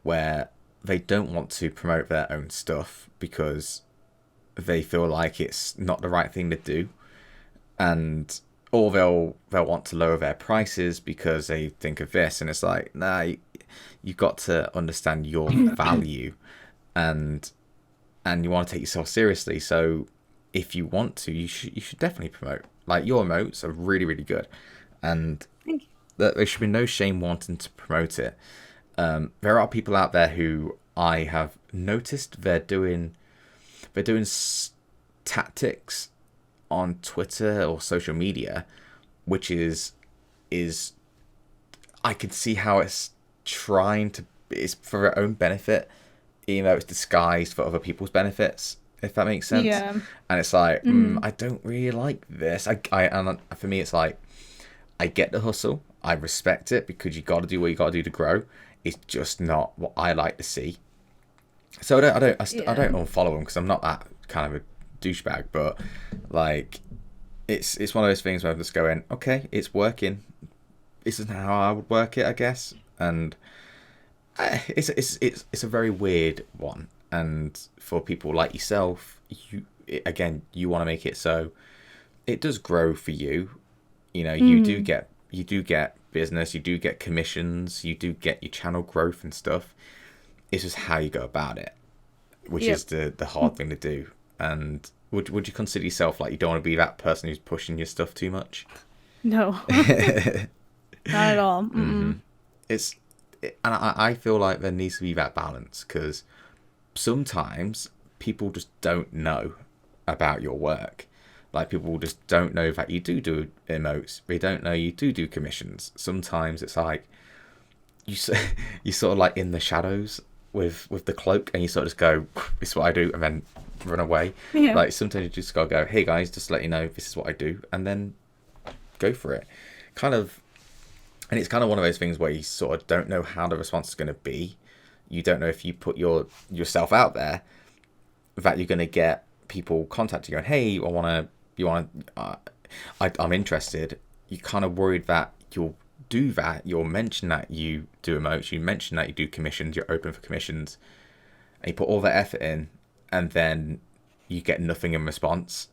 where they don't want to promote their own stuff because they feel like it's not the right thing to do, and or they'll want to lower their prices because they think of this, and it's like, nah, you've got to understand your value, and you want to take yourself seriously. So if you want to, you should definitely promote. Like your emotes are really really good, and Thank there should be no shame wanting to promote it. There are people out there who I have noticed they're doing tactics on Twitter or social media, which is I can see how it's for their own benefit, even though it's disguised for other people's benefits, if that makes sense. Yeah. And it's like, Hmm. I don't really like this. And for me, it's like, I get the hustle. I respect it because you got to do what you got to do to grow. It's just not what I like to see. So I Yeah. don't unfollow them because I'm not that kind of a douchebag. But like, it's one of those things where I'm just going, okay, it's working. This is how I would work it, I guess. And it's a very weird one. And for people like yourself, you want to make it so it does grow for you. You know, Hmm. you do get business, you do get commissions, you do get your channel growth and stuff. It's just how you go about it, which Yep. is the hard thing to do. And would you consider yourself like you don't want to be that person who's pushing your stuff too much? No, not at all. Mm-mm. it's and I feel like there needs to be that balance because sometimes people just don't know about your work. Like people just don't know that you do emotes. They don't know you do commissions. Sometimes it's like you you sort of like in the shadows with the cloak, and you sort of just go, "This is what I do," and then run away. Yeah. Like sometimes you just gotta go, "Hey guys, just to let you know, this is what I do," and then go for it. Kind of, and it's kind of one of those things where you sort of don't know how the response is going to be. You don't know if you put yourself out there that you're going to get people contacting you going, "Hey, you want to, I'm interested." You're kind of worried that you'll do that. You'll mention that you do emotes. You mention that you do commissions. You're open for commissions, and you put all that effort in, and then you get nothing in response.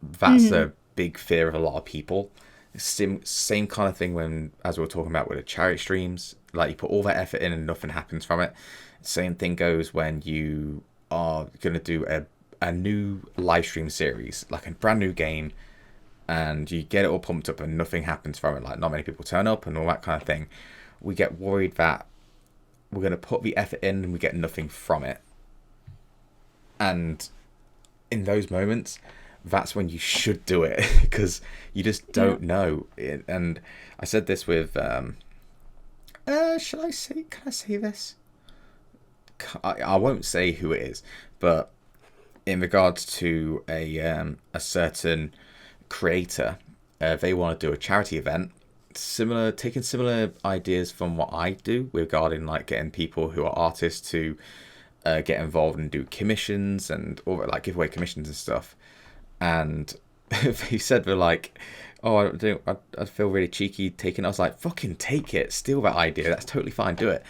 That's Hmm. a big fear of a lot of people. Same kind of thing when, as we were talking about with the charity streams, like you put all that effort in and nothing happens from it. Same thing goes when you are going to do a new live stream series, like a brand new game, and you get it all pumped up and nothing happens from it. Like not many people turn up and all that kind of thing. We get worried that we're going to put the effort in and we get nothing from it. And in those moments, that's when you should do it because you just Yeah. don't know. And I said this with, should I say? Can I say this? I won't say who it is, but in regards to a certain creator, they want to do a charity event, taking similar ideas from what I do regarding like getting people who are artists to get involved and do commissions and all like giveaway commissions and stuff. And they said they're like, "Oh, I feel really cheeky taking it." I was like, "Fucking take it, steal that idea. That's totally fine. Do it."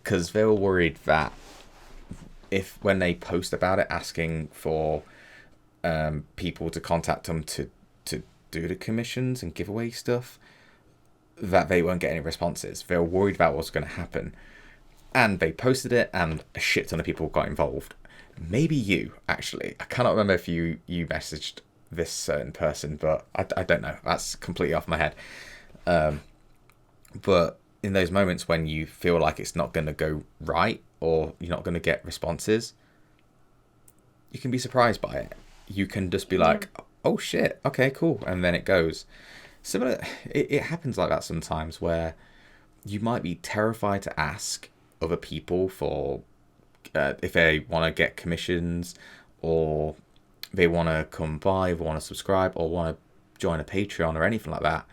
Because they were worried that if when they post about it, asking for people to contact them to do the commissions and giveaway stuff, that they won't get any responses. They were worried about what's going to happen, and they posted it, and a shit ton of people got involved. Maybe you actually. I cannot remember if you messaged this certain person, but I don't know. That's completely off my head. But in those moments when you feel like it's not going to go right or you're not going to get responses, you can be surprised by it. You can just be Yeah. like, "Oh shit, okay, cool," and then it goes. Similar, it happens like that sometimes where you might be terrified to ask other people for if they want to get commissions or they want to come by, they want to subscribe or want to join a Patreon or anything like that.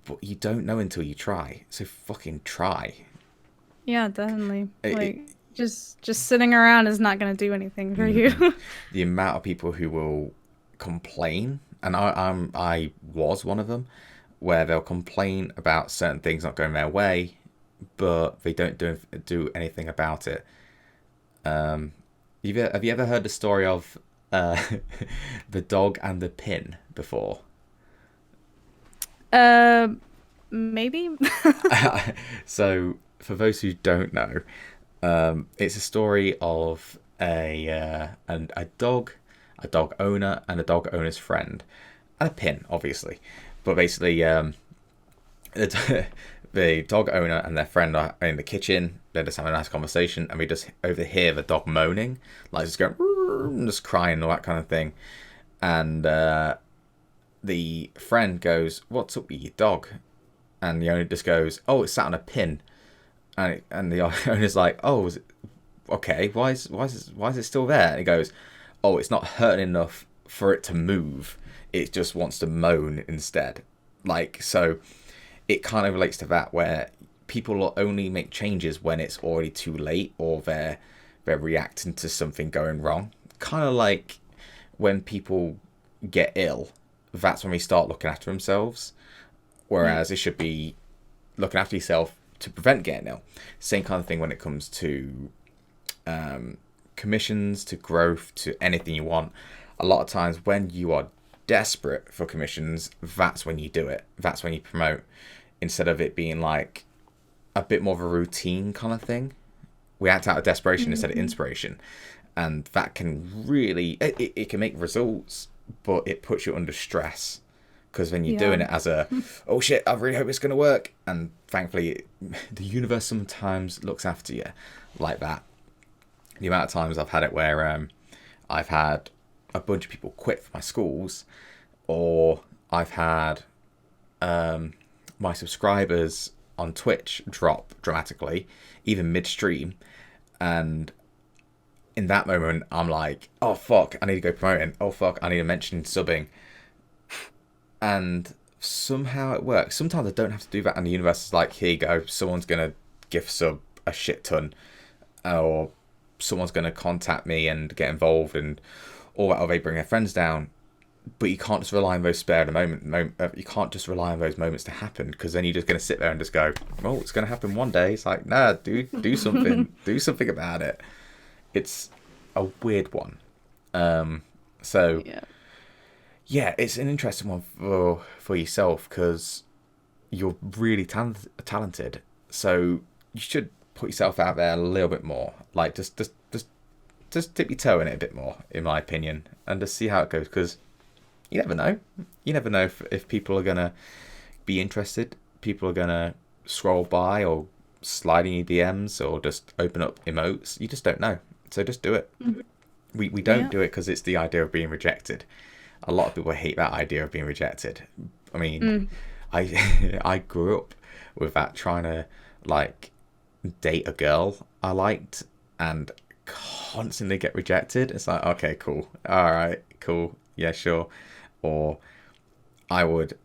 But you don't know until you try. So fucking try. Yeah, definitely. It, Like just sitting around is not gonna do anything for you. the amount of people who will complain, and I was one of them, where they'll complain about certain things not going their way, but they don't do anything about it. Have you ever heard the story of uh, the dog and the pin before? Uh, maybe. So, for those who don't know, it's a story of a dog owner, and a dog owner's friend, and a pin, obviously. But basically, the dog owner and their friend are in the kitchen. They're just having a nice conversation, and we just overhear the dog moaning, like just going, just crying, all that kind of thing. And the friend goes, "What's up with your dog?" And the owner just goes, "Oh, it's sat on a pin." And the owner's like, "Oh, is it, okay. Why is it still there?" And he goes, "Oh, it's not hurting enough for it to move. It just wants to moan instead." Like, so it kind of relates to that, where people will only make changes when it's already too late, or they're reacting to something going wrong. Kind of like when people get ill, that's when we start looking after themselves. Whereas it should be looking after yourself to prevent getting ill. Same kind of thing when it comes to commissions, to growth, to anything you want. A lot of times when you are desperate for commissions, that's when you do it. That's when you promote, instead of it being like a bit more of a routine kind of thing. We act out of desperation instead of inspiration. And that can really, it can make results, but it puts you under stress. Because then you're doing it as a, oh shit, I really hope it's going to work. And thankfully, the universe sometimes looks after you like that. The amount of times I've had it where I've had a bunch of people quit for my schools, or I've had my subscribers on Twitch drop dramatically, even midstream. And in that moment, I'm like, oh fuck, I need to go promoting. Oh fuck, I need to mention subbing. And somehow it works. Sometimes I don't have to do that, and the universe is like, here you go, someone's going to gift sub a shit ton, or someone's going to contact me and get involved and all that, or they bring their friends down. But you can't just rely on those spare moment. You can't just rely on those moments to happen, because then you're just going to sit there and just go, well, it's going to happen one day. It's like, nah, dude, do something. Do something about it. It's a weird one. So... yeah, it's an interesting one for yourself, because you're really talented. So you should put yourself out there a little bit more. Like, just dip your toe in it a bit more, in my opinion, and just see how it goes. Because you never know. You never know if people are gonna be interested. People are gonna scroll by or slide in your DMs or just open up emotes. You just don't know. So just do it. We don't do it because it's the idea of being rejected. A lot of people hate that idea of being rejected. I mean, I grew up with that, trying to like date a girl I liked and constantly get rejected. It's like, okay, cool, all right, cool, yeah, sure. Or I would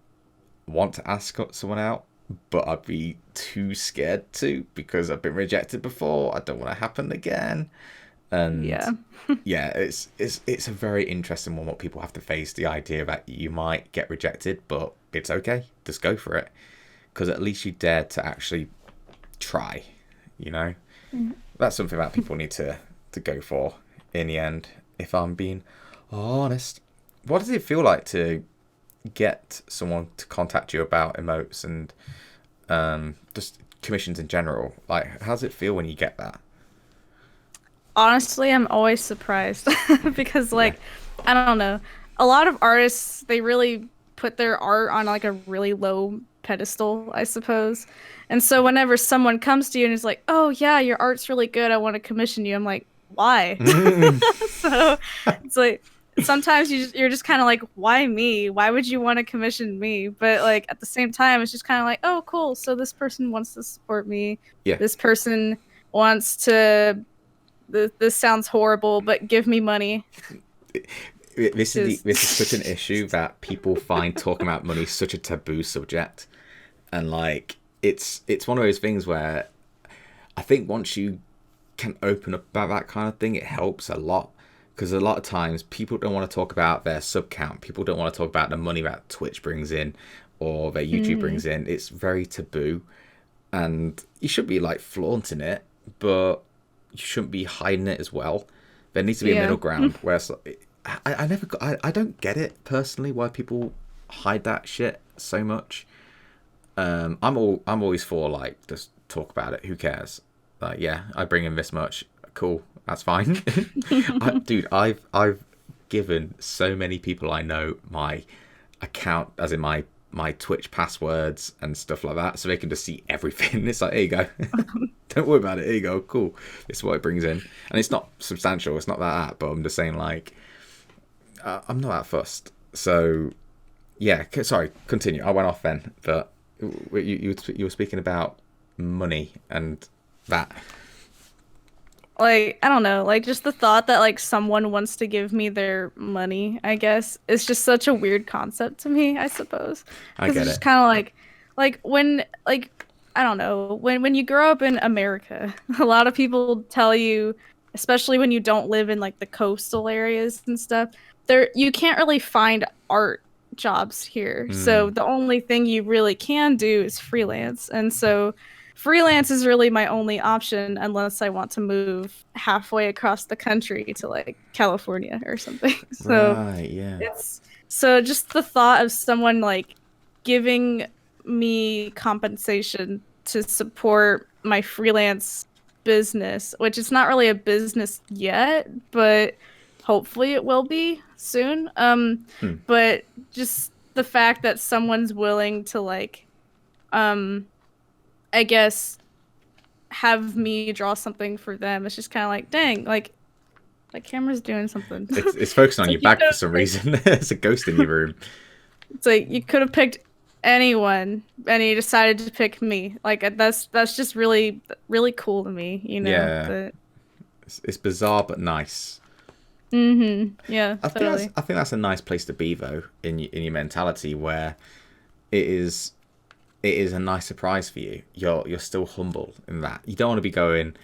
want to ask someone out, but I'd be too scared to, because I've been rejected before. I don't want to happen again. And yeah, it's a very interesting one, what people have to face, the idea that you might get rejected, but it's okay, just go for it, because at least you dared to actually try, you know. That's something that people need to go for in the end, if I'm being honest. What does it feel like to get someone to contact you about emotes and just commissions in general? Like, how does it feel when you get that? Honestly, I'm always surprised because, like, I don't know. A lot of artists, they really put their art on like a really low pedestal, I suppose. And so whenever someone comes to you and is like, "Oh yeah, your art's really good. I want to commission you." I'm like, "Why?" So it's like sometimes you're just kind of like, "Why me? Why would you want to commission me?" But like at the same time, it's just kind of like, "Oh, cool. So this person wants to support me. Yeah. This person wants to this sounds horrible, but give me money." This is such an issue that people find talking about money such a taboo subject, and like it's one of those things where I think once you can open up about that kind of thing, it helps a lot, because a lot of times people don't want to talk about their sub count. People don't want to talk about the money that Twitch brings in or their YouTube brings in. It's very taboo, and you should be like flaunting it, but you shouldn't be hiding it as well. There needs to be a middle ground where it's like, I don't get it personally, why people hide that shit so much. I'm always for like, just talk about it. Who cares? Like, yeah, I bring in this much. Cool, that's fine. Dude, I've given so many people I know my account, as in my my Twitch passwords and stuff like that, so they can just see everything. It's like, here you go. Don't worry about it. Here you go. Cool. This is what it brings in, and it's not substantial. It's not that, but I'm just saying, like, I'm not that fussed. So, yeah. Sorry. Continue. I went off then, but you were speaking about money and that. Like, I don't know, like just the thought that like someone wants to give me their money, I guess, is just such a weird concept to me, I suppose. I Because get it's it. just kind of like when like I don't know, when you grow up in America, a lot of people tell you, especially when you don't live in like the coastal areas and stuff, there you can't really find art jobs here. So Mm, the only thing you really can do is freelance. And so freelance is really my only option unless I want to move halfway across the country to like California or something. So right. Yeah. it's so just the thought of someone like giving me compensation to support my freelance business, which is not really a business yet, but hopefully it will be soon. Hmm. But just the fact that someone's willing to like um I guess have me draw something for them. It's just kind of like, dang, like that camera's doing something. It's focusing It's on like your you back could for have some picked, reason. There's a ghost in your room. it's like you could have picked anyone, and you decided to pick me. Like that's just really cool to me, you know. Yeah. That It's bizarre but nice. yeah, totally. I think that's a nice place to be though in your mentality where it is it is a nice surprise for you. You're still humble in that. You don't want to be going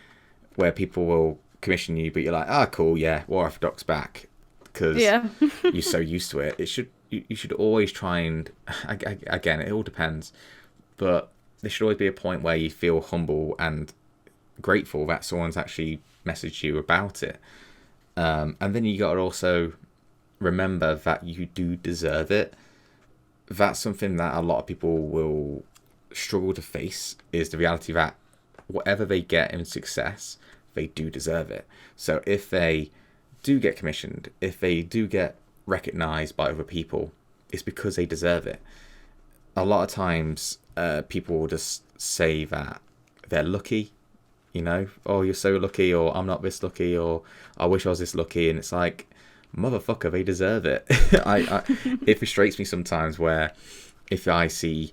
where people will commission you, but you're like, ah, cool, yeah, War Orthodox back, because Yeah. you're so used to it. It should you should always try and again, it all depends, but there should always be a point where you feel humble and grateful that someone's actually messaged you about it. And then you got to also remember that you do deserve it. That's something that a lot of people will struggle to face, is the reality that whatever they get in success, they do deserve it. So if they do get commissioned, if they do get recognized by other people, it's because they deserve it. A lot of times, people will just say that they're lucky, you know, oh, you're so lucky, or I'm not this lucky, or I wish I was this lucky. And it's like, motherfucker, they deserve it. It frustrates me sometimes where if I see,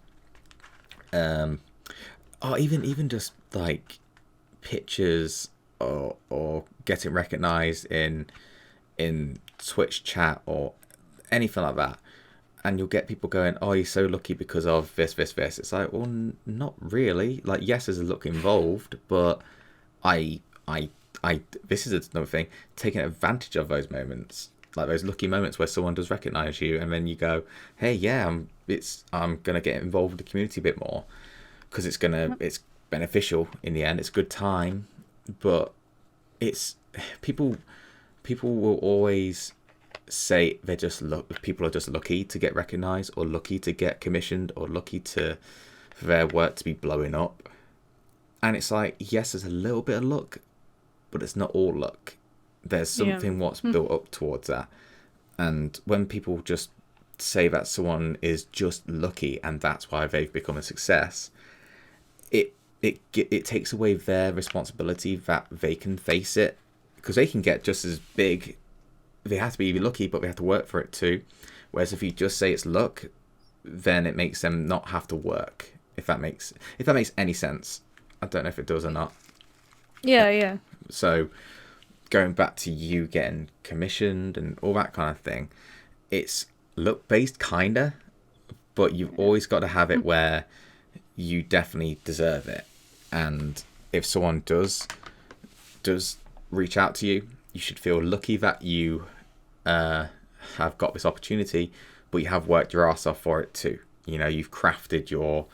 um, or even just like pictures or getting recognized in Twitch chat or anything like that, and you'll get people going, "Oh, you're so lucky because of this, this, this." It's like, well, not really. Like, yes, there's a luck involved, but I, I, This is another thing. Taking advantage of those moments, like those lucky moments where someone does recognize you, and then you go, "Hey, yeah, I'm gonna get involved with the community a bit more because it's beneficial in the end. It's a good time, but it's people people will always say they're just people are just lucky to get recognized or lucky to get commissioned or lucky to for their work to be blowing up. And it's like, yes, there's a little bit of luck, but it's not all luck. There's Yeah. something what's built up towards that. And when people just say that someone is just lucky and that's why they've become a success, it takes away their responsibility that they can face it, because they can get just as big. They have to be lucky, but they have to work for it too. Whereas if you just say it's luck, then it makes them not have to work. If that makes any sense. I don't know if it does or not. Yeah, yeah. So going back to you getting commissioned and all that kind of thing, it's luck based kinda, but you've always got to have it where you definitely deserve it. And if someone does reach out to you, you should feel lucky that you have got this opportunity, but you have worked your ass off for it too. You know, you've crafted your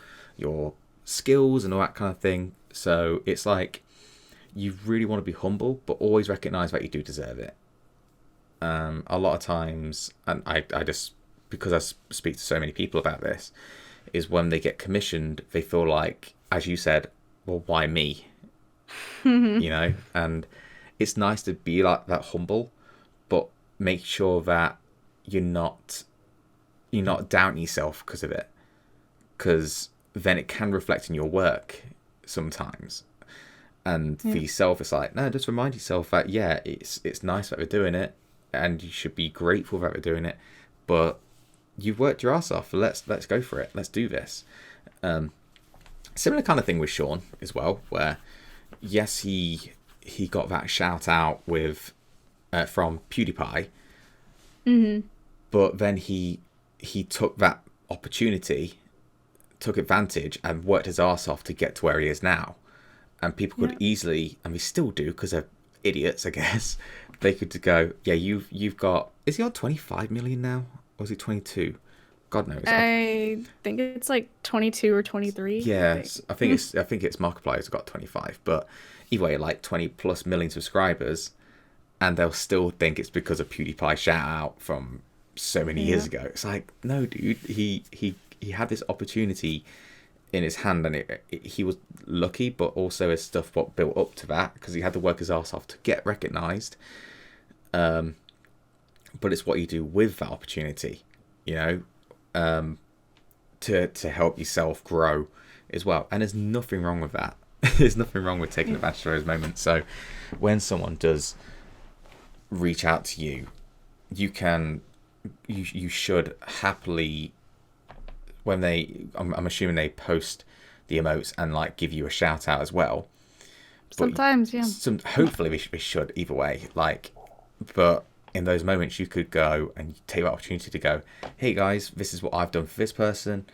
skills and all that kind of thing. So it's like you really want to be humble, but always recognize that you do deserve it. A lot of times, and I just, because I speak to so many people about this, is when they get commissioned, they feel like, as you said, well, why me? You know, and it's nice to be like that humble, but make sure that you're not doubting yourself because of it. because then it can reflect in your work sometimes. And for Yeah. yourself, it's like, no, just remind yourself that, yeah, it's nice that we're doing it, and you should be grateful that we're doing it, but you've worked your ass off. Let's go for it. Let's do this. Similar kind of thing with Sean as well, where yes, he got that shout out with from PewDiePie, but then he took that opportunity, took advantage, and worked his ass off to get to where he is now. And people could Yeah. easily, and we still do because they're idiots, I guess. They could go, yeah, you've got. Is he on 25 million now, or is he 22? God knows. I think it's like 22 or 23, I think. Yes, I think it's Markiplier's got 25, but either way, like 20 plus million subscribers, and they'll still think it's because of PewDiePie shout out from so many years Yeah. ago. It's like, no, dude, he had this opportunity in his hand, and he was lucky, but also his stuff what built up to that because he had to work his ass off to get recognized. But it's what you do with that opportunity, you know, to help yourself grow as well. And there's nothing wrong with that. There's nothing wrong with taking advantage of those moments. So when someone does reach out to you, you should happily, when I'm assuming they post the emotes and like give you a shout out as well. But Sometimes, yeah. hopefully we should either way. Like, but in those moments you could go and take that opportunity to go, hey guys, this is what I've done for this person.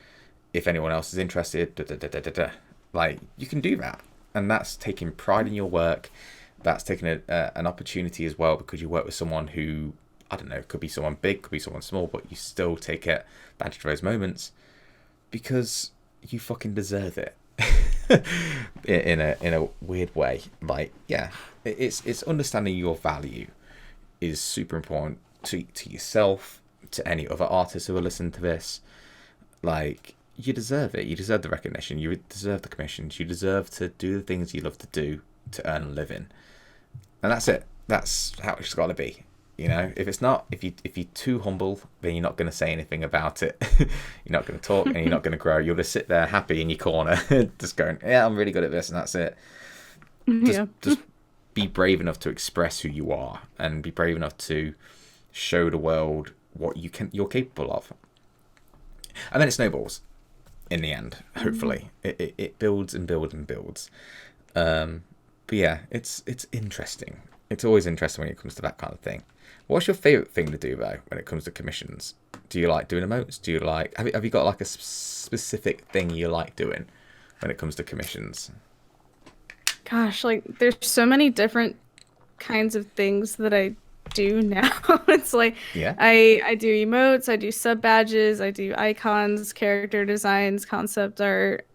If anyone else is interested, da, da, da, da, da, da. Like you can do that, and that's taking pride in your work. That's taking an opportunity as well because you work with someone who, I don't know, could be someone big, could be someone small, but you still take advantage of those moments because you fucking deserve it. in a weird way. Like, yeah, it's understanding your value is super important to yourself, to any other artists who are listening to this. Like, you deserve it. You deserve the recognition. You deserve the commissions. You deserve to do the things you love to do to earn a living. And that's it. That's how it's got to be. You know, if it's not, if you're too humble, then you're not going to say anything about it. You're not going to talk, and you're not going to grow. You'll just sit there happy in your corner, just going, "Yeah, I'm really good at this," and that's it. Yeah. Just be brave enough to express who you are, and be brave enough to show the world what you're capable of. And then it snowballs. In the end, hopefully, it builds and builds and builds. But yeah, it's interesting. It's always interesting when it comes to that kind of thing. What's your favorite thing to do though when it comes to commissions? Do you like doing emotes? Do you like have you got like a specific thing you like doing when it comes to commissions? Gosh, like there's so many different kinds of things that I do now. It's like Yeah. I do emotes, I do sub badges, I do icons, character designs, concept art,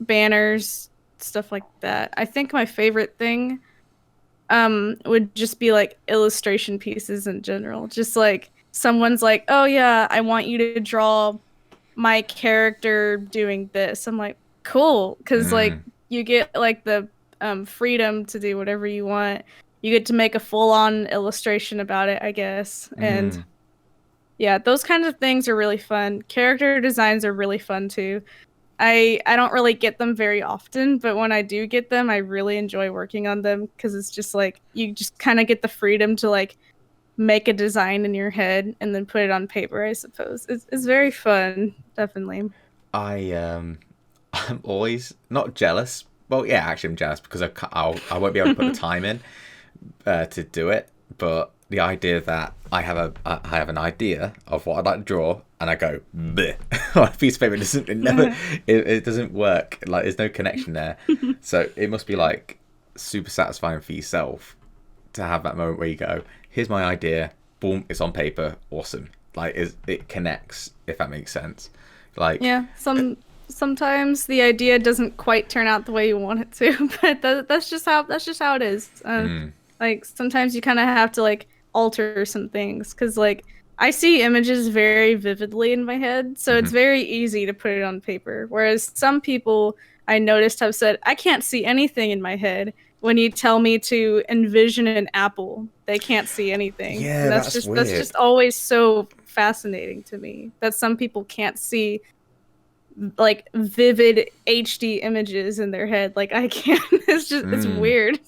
banners, stuff like that. I think my favorite thing would just be like illustration pieces in general. Just like someone's like, "Oh yeah, I want you to draw my character doing this." I'm like, "Cool," because like Mm, you get like the freedom to do whatever you want. You get to make a full-on illustration about it, I guess. And mm. yeah, those kinds of things are really fun. Character designs are really fun too. I don't really get them very often, but when I do get them, I really enjoy working on them because it's just like you just kind of get the freedom to like make a design in your head and then put it on paper, I suppose. It's very fun, definitely. I I'm always not jealous. Well, yeah, actually, I'm jealous because I won't be able to put the time in to do it. But the idea that I have an idea of what I'd like to draw, and I go bleh on a piece of paper, it doesn't work. Like there's no connection there. So it must be like super satisfying for yourself to have that moment where you go, here's my idea, boom, it's on paper, awesome. Like it connects, if that makes sense. Like Yeah, sometimes the idea doesn't quite turn out the way you want it to, but that's just how it is. mm, Like sometimes you kind of have to like alter some things because like I see images very vividly in my head, so it's mhm. very easy to put it on paper. Whereas some people I noticed have said I can't see anything in my head when you tell me to envision an apple. They can't see anything, Yeah, and that's that's just that's weird. just always so fascinating to me that some people can't see like vivid HD images in their head. Like I can't. It's just it's Mm. weird.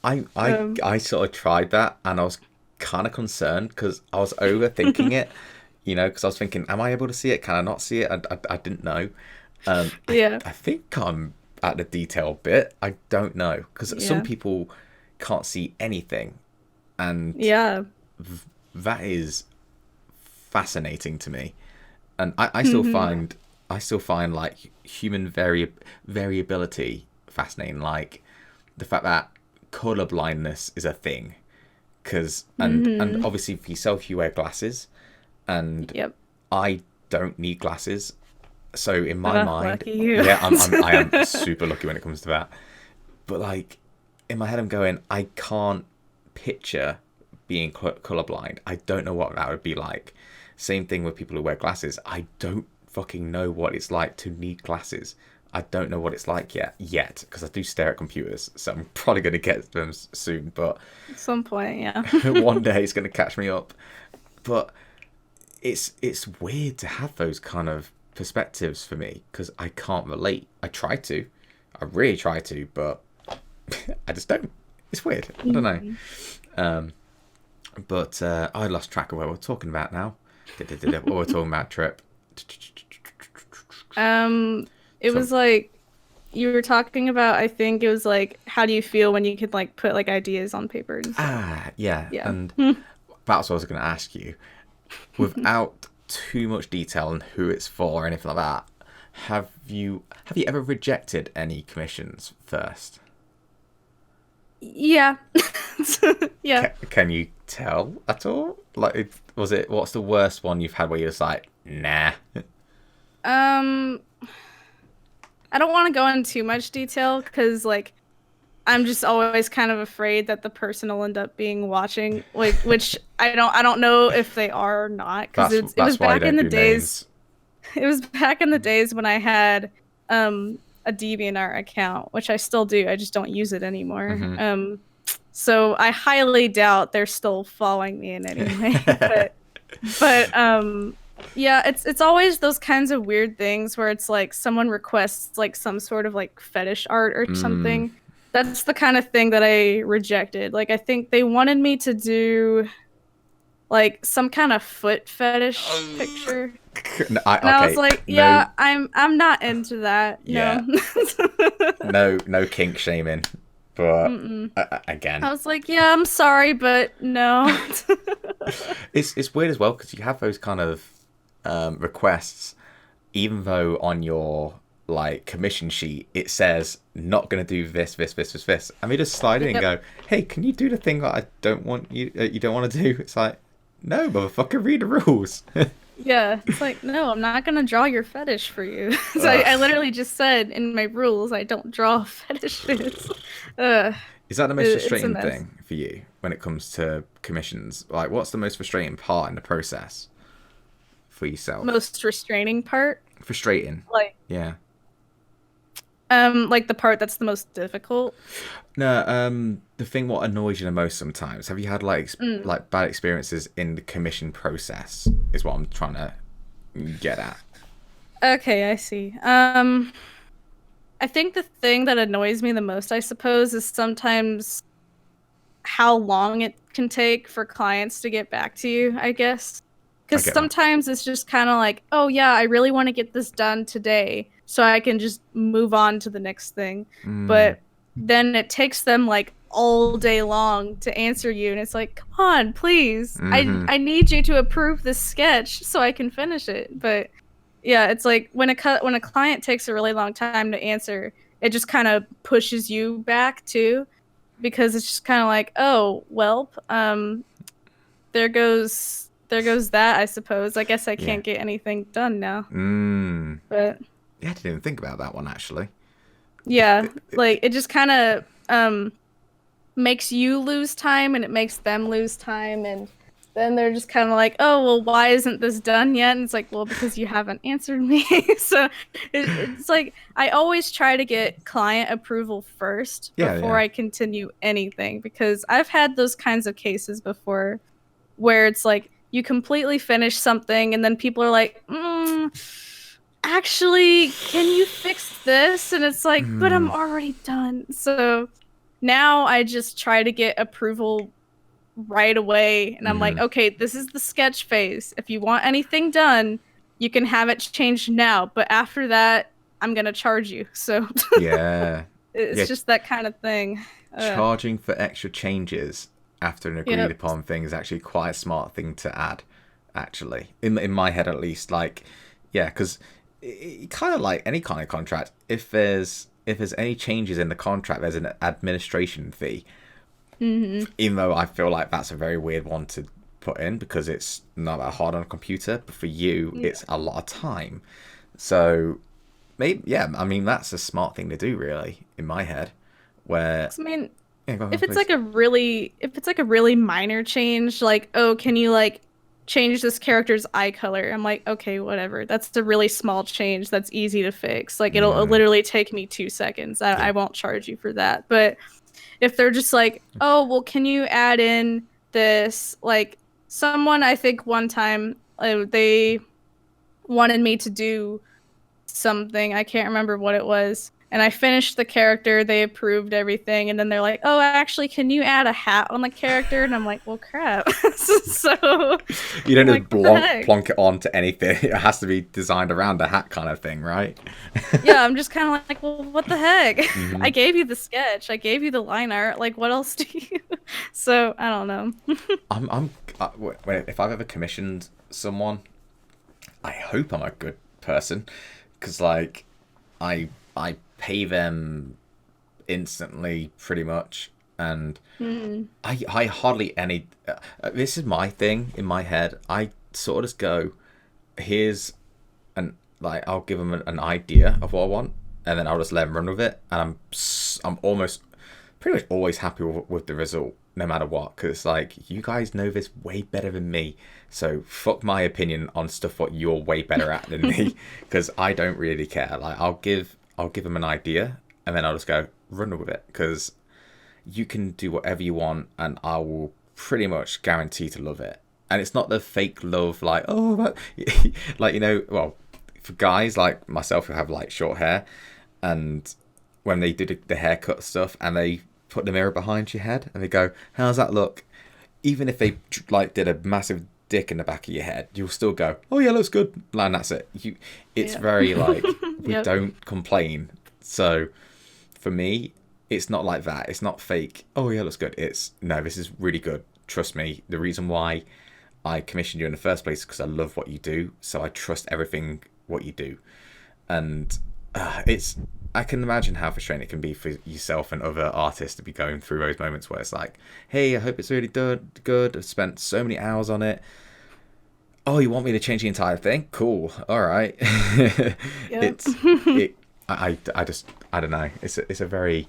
I, I, um, I sort of tried that and I was kind of concerned because I was overthinking it, because I was thinking, am I able to see it? Can I not see it? I didn't know. yeah, I think I'm at the detail bit. I don't know because some yeah, people can't see anything, and yeah. that is fascinating to me. And I still find like human variability fascinating. Like the fact that color blindness is a thing, because and hmm obviously for yourself you wear glasses, and Yep. I don't need glasses. So in my mind, Lucky you. yeah, I am super lucky when it comes to that. But like in my head, I'm going, I can't picture being colorblind. I don't know what that would be like. Same thing with people who wear glasses. I don't fucking know what it's like to need glasses. I don't know what it's like yet, because I do stare at computers, so I'm probably going to get them soon. But At some point, yeah. one day it's going to catch me up. But it's weird to have those kind of perspectives for me because I can't relate. I really try to, but I just don't. It's weird. I don't know. Um, but I lost track of what we're talking about now. What we're talking about, Trip. It So was like you were talking about, I think it was like, how do you feel when you could like put like ideas on paper and stuff? yeah, Yeah. and that's what I was going to ask you. Without too much detail on who it's for or anything like that, have you ever rejected any commissions first? Yeah. Yeah. Can you tell at all? Like, what's the worst one you've had where you're just like, nah? Um, I don't want to go into too much detail because like I'm just always kind of afraid that the person will end up being watching, like, which I don't know if they are or not, because it was That's why you back in don't the do days. names. It was back in the days when I had a DeviantArt account, which I still do. I just don't use it anymore. Hmm. So I highly doubt they're still following me in any way. But yeah, it's always those kinds of weird things where it's like someone requests like some sort of like fetish art or Mm. something. That's the kind of thing that I rejected. Like I think they wanted me to do like some kind of foot fetish picture. No, And I was okay, like, no, yeah, I'm not into that. No. yeah, no kink shaming, but Mm-mm. again, I was like, yeah, I'm sorry, but no. it's weird as well because you have those kind of requests, even though on your like commission sheet it says not going to do this, and they just slide in and Yep. go, "Hey, can you do the thing that I don't want you don't want to do?" It's like, no, motherfucker, read the rules. Yeah, it's like, no, I'm not gonna draw your fetish for you. So I Ugh. literally just said in my rules I don't draw fetishes. Ugh, Is that the most it's a frustrating mess. thing for you when it comes to commissions? Like, what's the most frustrating part in the process for yourself? Most restraining part, Frustrating, like yeah. like the part that's the most difficult. No, the thing what annoys you the most sometimes. Have you had like Mm, like bad experiences in the commission process? Is what I'm trying to get at. okay, I see. I think the thing that annoys me the most, I suppose, is sometimes how long it can take for clients to get back to you, I guess. I Because get that. sometimes it's just kind of like, oh, yeah, I really want to get this done today so I can just move on to the next thing. Mm, But then it takes them like all day long to answer you. And it's like, come on, please. mm-hmm. I need you to approve this sketch so I can finish it. But yeah, it's like when a client takes a really long time to answer, it just kind of pushes you back too, because it's just kind of like, oh, well, there goes that, I suppose. I guess I Yeah. can't get anything done now. Mm. But Yeah, I didn't even think about that one actually. yeah, like it just kind of makes you lose time and it makes them lose time, and then they're just kind of like, oh, well, why isn't this done yet? And it's like, well, because you haven't answered me. So it's like I always try to get client approval first Yeah, before yeah. I continue anything, because I've had those kinds of cases before where it's like you completely finish something and then people are like, actually, can you fix this? And it's like, but I'm already done. So now I just try to get approval right away. And I'm like, Mm-hmm. okay, this is the sketch phase. If you want anything done, you can have it changed now. But after that, I'm gonna charge you. So Yeah. it's Yeah. just that kind of thing. Charging for extra changes after an agreed Yep. upon thing is actually quite a smart thing to add. Actually, in my head at least, like, yeah, because kind of like any kind of contract, if there's any changes in the contract, there's an administration fee. Hmm. Even though I feel like that's a very weird one to put in because it's not that hard on a computer, but for you, Yeah. it's a lot of time. So maybe, yeah, I mean that's a smart thing to do, really, in my head. Where 'Cause, I mean, yeah, go on, if it's please. like a really minor change, like, oh, can you like change this character's eye color? I'm like, okay, whatever. That's a really small change that's easy to fix. Like it'll Mm, literally take me 2 seconds. I yeah. won't charge you for that. But if they're just like, oh, well, can you add in this? Like someone, I think one time they wanted me to do something. I can't remember what it was. And I finished the character, they approved everything, and then they're like, "Oh, actually, can you add a hat on the character?" And I'm like, "Well, crap." So You don't I'm just like, "What the heck?" plonk it onto anything. It has to be designed around a hat kind of thing, right? Yeah, I'm just kind of like, "Well, what the heck?" Hmm. I gave you the sketch, I gave you the line art. Like, what else do you? So I don't know. I'm if I've ever commissioned someone, I hope I'm a good person, because like I pay them instantly pretty much, and Hmm. I hardly any. This is my thing in my head. I sort of just go, here's an like I'll give them an idea of what I want, and then I'll just let them run with it, and I'm almost pretty much always happy with the result, no matter what, because like you guys know this way better than me. So fuck my opinion on stuff what you're way better at than me, because I don't really care. Like I'll give them an idea, and then I'll just go run with it, because you can do whatever you want, and I will pretty much guarantee to love it. And it's not the fake love, like oh, like well, for guys like myself who have like short hair, and when they do the haircut stuff, and they put the mirror behind your head, and they go, "How's that look?" Even if they like did a massive dick in the back of your head, you'll still go, "Oh yeah, looks good." And that's it. It's Yeah. very like we Yep. don't complain. So for me, it's not like that. It's not fake. Oh yeah, looks good. It's no, this is really good. Trust me. The reason why I commissioned you in the first place is because I love what you do. So I trust everything what you do, and it's. I can imagine how frustrating it can be for yourself and other artists to be going through those moments where it's like, "Hey, I hope it's really good. I've spent so many hours on it. Oh, you want me to change the entire thing? Cool. All right." Yep. it's it. I just I don't know. It's a very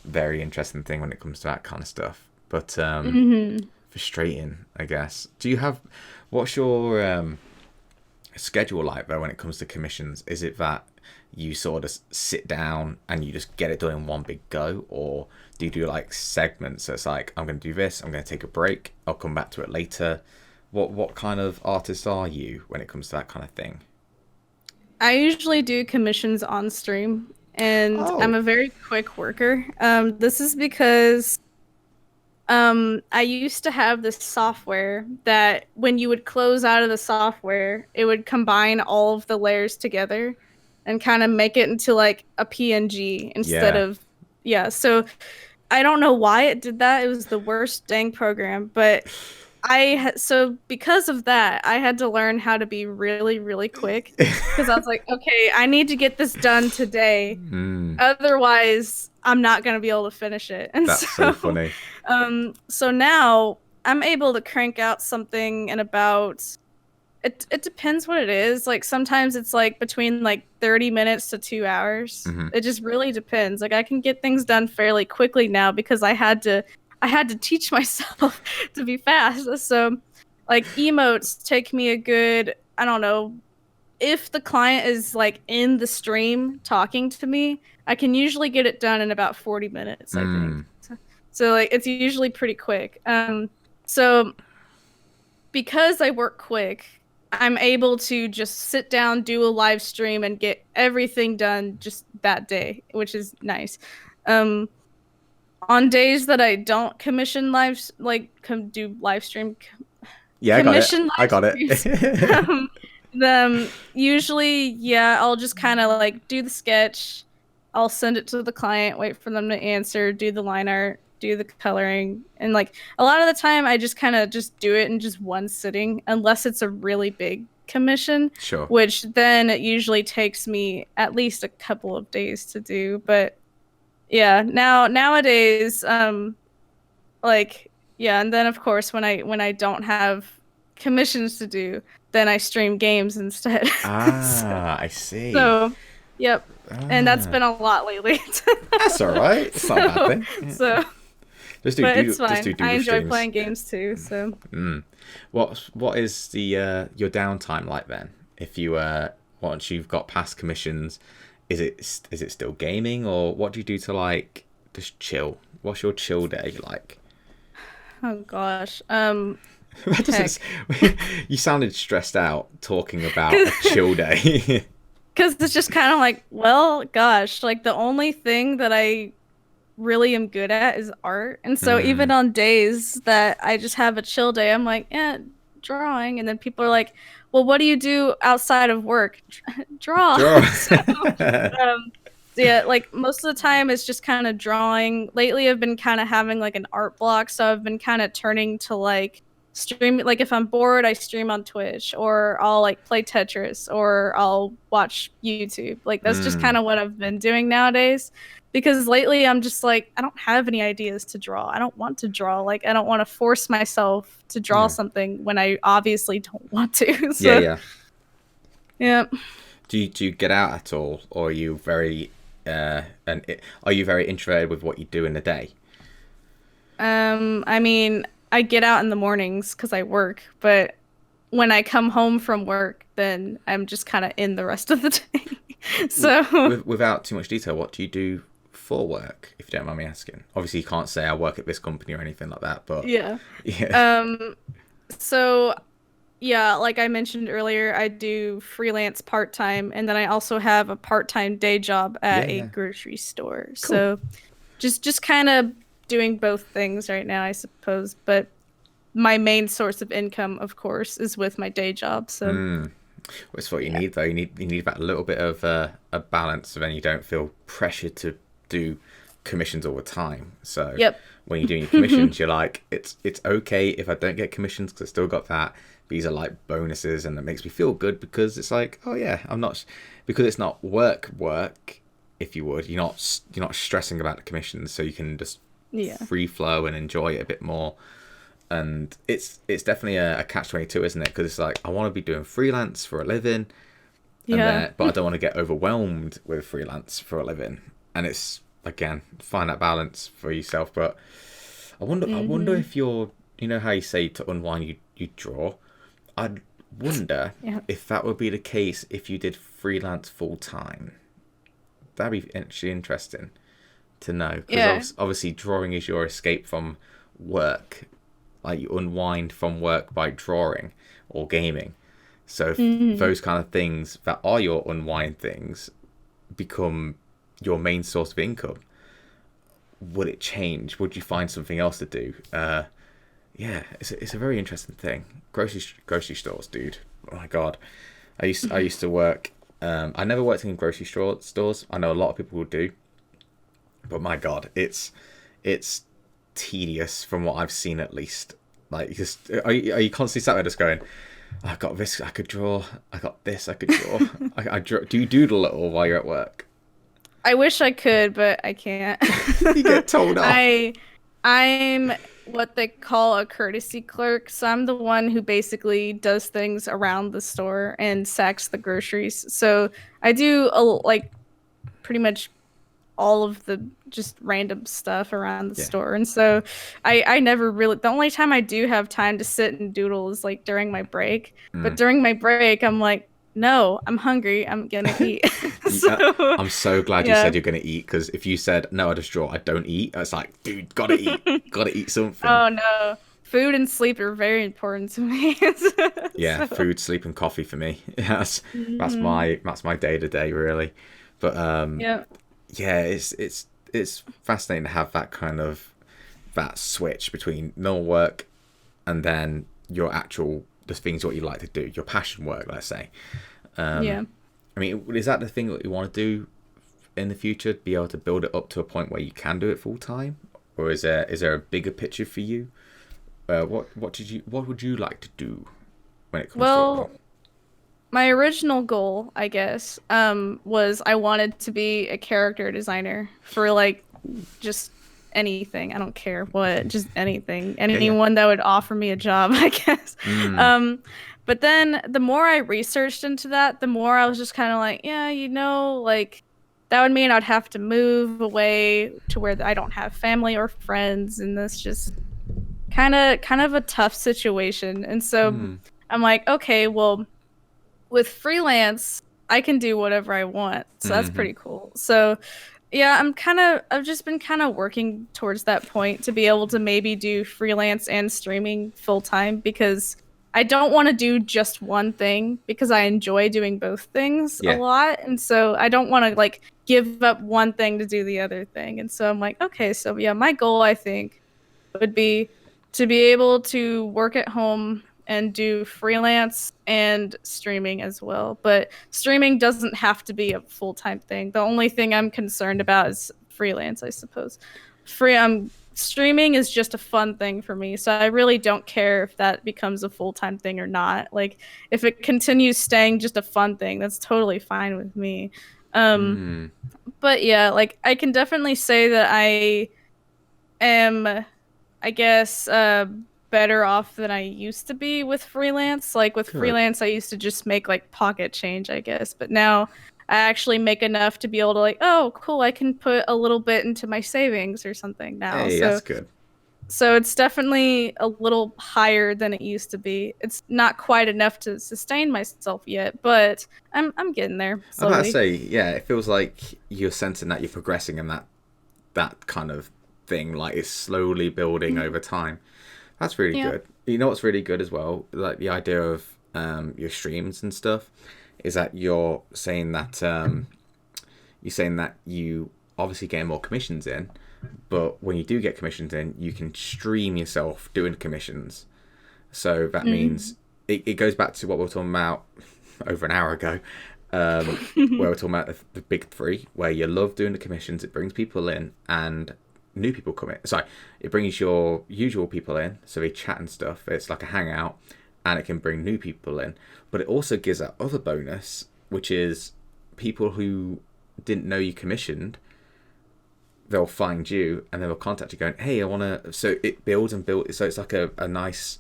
very interesting thing when it comes to that kind of stuff. But Hmm. frustrating, I guess. Do you have what's your schedule like though when it comes to commissions? Is it that you sort of sit down and you just get it done in one big go, or do you do like segments? So it's like I'm going to do this, I'm going to take a break, I'll come back to it later. What kind of artist are you when it comes to that kind of thing? I usually do commissions on stream, and I'm Oh. a very quick worker. This is because I used to have this software that when you would close out of the software, it would combine all of the layers together and kind of make it into like a PNG instead Yeah. of, yeah. So I don't know why it did that. It was the worst dang program, but so because of that, I had to learn how to be really, really quick because I was like, okay, I need to get this done today. Mm, Otherwise, I'm not going to be able to finish it. And that's so funny. so now I'm able to crank out something in about it depends what it is. Like sometimes it's like between like 30 minutes to 2 hours. Hmm. It just really depends. Like I can get things done fairly quickly now because I had to teach myself to be fast. So like emotes take me a good, I don't know, if the client is like in the stream talking to me, I can usually get it done in about 40 minutes, I think. Mm, So like it's usually pretty quick. So because I work quick, I'm able to just sit down, do a live stream, and get everything done just that day, which is nice. Um, on days that I don't commission lives, like do live stream, Yeah, I got it. commission I live got streams, it. um, then usually, yeah, I'll just kind of like do the sketch. I'll send it to the client, wait for them to answer, do the line art, do the coloring, and like a lot of the time, I just kind of just do it in just one sitting, unless it's a really big commission, Sure. which then it usually takes me at least a couple of days to do. But yeah, nowadays, like yeah, and then of course when I don't have commissions to do, then I stream games instead. so, Ah, I see. so yep, and that's Ah, been a lot lately. that's all right. It's not a bad so thing. Yeah. so but it's Just do fine. I doodle enjoy streams. playing games too. So Mm. What is the your downtime like then? If you once you've got past commissions, is it still gaming, or what do you do to like just chill? What's your chill day like? oh gosh, That heck. doesn't. You sounded stressed out talking about a chill day. Because it's just kind of like, well, gosh, like the only thing that I really am good at is art. And so even Mm. on days that I just have a chill day, I'm like, yeah, drawing. And then people are like, well, what do you do outside of work? Draw. Draw. so, um, so yeah, like most of the time it's just kind of drawing. Lately, I've been kind of having like an art block. So I've been kind of turning to like stream. Like if I'm bored, I stream on Twitch or I'll like play Tetris or I'll watch YouTube. Like that's just Mm. kind of what I've been doing nowadays because lately I'm just like I don't have any ideas to draw. I don't want to draw. Like I don't want to force myself to draw Yeah. something when I obviously don't want to. Yeah. so Yeah. yeah. Do you get out at all, or are you very are you very introverted with what you do in the day? I mean, I get out in the mornings because I work, but when I come home from work, then I'm just kind of in the rest of the day. so Without too much detail, what do you do for work, if you don't mind me asking? Obviously, you can't say I work at this company or anything like that, but yeah. yeah, Um, so yeah, like I mentioned earlier, I do freelance part-time, and then I also have a part-time day job yeah, at a yeah, grocery store. cool. So just kind of doing both things right now, I suppose. But my main source of income, of course, is with my day job. So Mm. That's what you yeah. need, though. You need that little bit of a balance, so then you don't feel pressured to do commissions all the time. So Yep. when you're doing your commissions, you're like, it's okay if I don't get commissions because I still got that. These are like bonuses, and it makes me feel good because it's like, oh yeah, I'm not because it's not work. If you would, you're not stressing about the commissions, so you can just Yeah. free flow and enjoy it a bit more. And it's definitely a catch-22, isn't it? Because it's like I want to be doing freelance for a living, and Yeah. then but I don't want to get overwhelmed with freelance for a living. And it's again find that balance for yourself. But I wonder hmm if you're you know how you say to unwind you draw. I'd wonder Yeah. if that would be the case if you did freelance full time. That'd be actually interesting to know Yeah. because obviously drawing is your escape from work, like you unwind from work by drawing or gaming. So if hmm those kind of things that are your unwind things become your main source of income, would it change? Would you find something else to do? Yeah, it's a very interesting thing. Grocery stores, dude. Oh my god, I used to work. I never worked in stores. I know a lot of people would do, but my god, it's tedious from what I've seen at least. Like, just are you constantly sat there just going, I got this I could draw. I got this I could draw. I draw. Do you doodle at all while you're at work? I wish I could, but I can't. You get told off. I I'm what they call a courtesy clerk. So I'm the one who basically does things around the store and sacks the groceries. So I do like pretty much all of the just random stuff around the Yeah. store. And so I never really the only time I do have time to sit and doodle is like during my break. But Mm. during my break I'm like, no, I'm hungry. I'm gonna eat. Yeah, so I'm so glad you yeah. said you're gonna eat because if you said no, I just draw, I don't eat. It's like, dude, gotta eat, gotta eat something. Oh no. food and sleep are very important to me. Yeah, So, food, sleep, and coffee for me. Yes, mhm. that's my day to day really. But Yeah. yeah, it's fascinating to have that kind of that switch between normal work and then your actual the things what you like to do, your passion work, let's say. Yeah. I mean, is that the thing that you want to do in the future? Be able to build it up to a point where you can do it full time, or is there a bigger picture for you? What would you like to do when it comes to it all? Well, my original goal, I guess, was I wanted to be a character designer for like just anything. I don't care what, just anything. Yeah, yeah. Anyone that would offer me a job, I guess. Mm, Um, but then the more I researched into that, the more I was just kind of like, yeah, like that would mean I'd have to move away to where I don't have family or friends, and that's just kind of a tough situation. And so mm, I'm like, okay, well, with freelance, I can do whatever I want. So that's mm-hmm. pretty cool. So yeah, I've just been kind of working towards that point to be able to maybe do freelance and streaming full time because I don't want to do just one thing because I enjoy doing both things a Yeah. lot. And so I don't want to like give up one thing to do the other thing. And so I'm like, okay, so yeah, my goal I think would be to be able to work at home and do freelance and streaming as well. But streaming doesn't have to be a full-time thing. The only thing I'm concerned about is freelance, I suppose. Streaming is just a fun thing for me. So I really don't care if that becomes a full-time thing or not. Like if it continues staying just a fun thing, that's totally fine with me. Um, Mm, but yeah, like I can definitely say that I am I guess better off than I used to be with freelance. Like with good. freelance, I used to just make like pocket change, I guess, but now I actually make enough to be able to like, oh, cool, I can put a little bit into my savings or something now. Hey, that's good. So it's definitely a little higher than it used to be. It's not quite enough to sustain myself yet, but I'm getting there I'm about to slowly. say, yeah, it feels like you're sensing that you're progressing in that kind of thing, like it's slowly building Mhm. over time. That's really Yeah. good. You know what's really good as well? Like the idea of your streams and stuff is that you're saying that you obviously get more commissions in, but when you do get commissions in, you can stream yourself doing commissions. So that Mhm. means it goes back to what we were talking about over an hour ago, where we're talking about the big three, where you love doing the commissions, it brings people in, and new people come in. Sorry, it brings your usual people in, so they chat and stuff. It's like a hangout, and it can bring new people in. But it also gives that other bonus, which is people who didn't know you commissioned, they'll find you and they'll contact you going, hey, I want to. So it builds and builds. So it's like a nice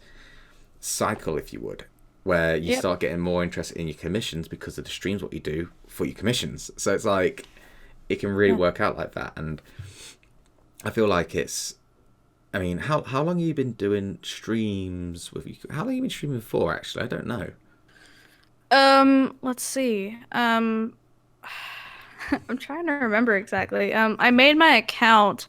cycle, if you would, where you Yep. start getting more interested in your commissions because of the streams, what you do for your commissions. So it's like, it can really Yeah. work out like that. And I feel like it's, I mean, how long have you been doing streams with you? How long have you been streaming for, actually? I don't know. Let's see. I'm trying to remember exactly. I made my account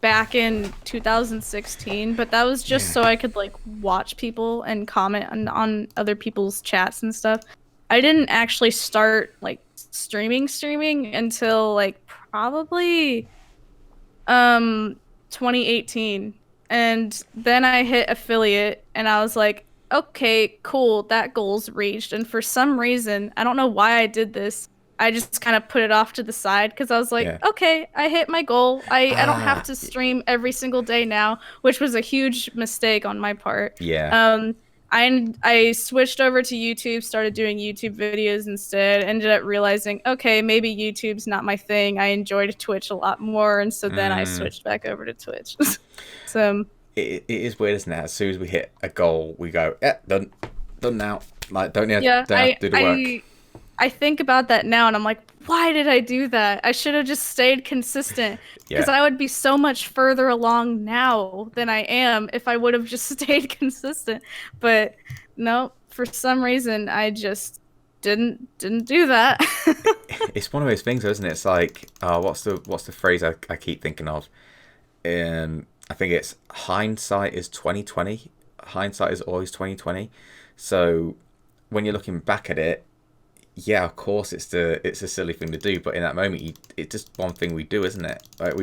back in 2016, but that was just Yeah. so I could like watch people and comment on other people's chats and stuff. I didn't actually start like streaming until like probably um 2018. And then I hit affiliate and I was like, okay, cool, that goal's reached. And for some reason, I don't know why I did this. I just kind of put it off to the side because I was like, Yeah. okay, I hit my goal. I don't have Ah, to stream every single day now, which was a huge mistake on my part. yeah. Um, I switched over to YouTube, started doing YouTube videos instead, ended up realizing, okay, maybe YouTube's not my thing. I enjoyed Twitch a lot more, and so then I Mm. switched back over to Twitch. So, It is weird, isn't it? As soon as we hit a goal, we go, yeah, done now. Like, yeah, don't have to do the work. I think about that now and I'm like, why did I do that? I should have just stayed consistent because Yeah. I would be so much further along now than I am if I would have just stayed consistent. But no, for some reason I just didn't do that. It's one of those things, isn't it? It's like, what's the phrase I keep thinking of? I think it's hindsight is 2020. Hindsight is always 2020. So when you're looking back at it, yeah, of course it's a silly thing to do, but in that moment, it's just one thing we do, isn't it? Like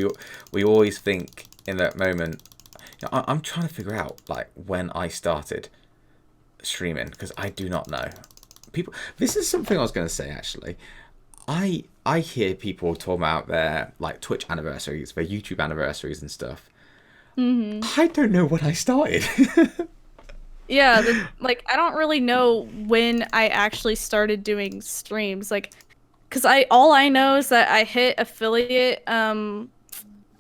we always think in that moment. I'm trying to figure out like when I started streaming because I do not know. People, this is something I was going to say actually. I hear people talk about their like Twitch anniversaries, their YouTube anniversaries and stuff. Hmm. I don't know when I started. Yeah, like I don't really know when I actually started doing streams. Like, cause all I know is that I hit affiliate.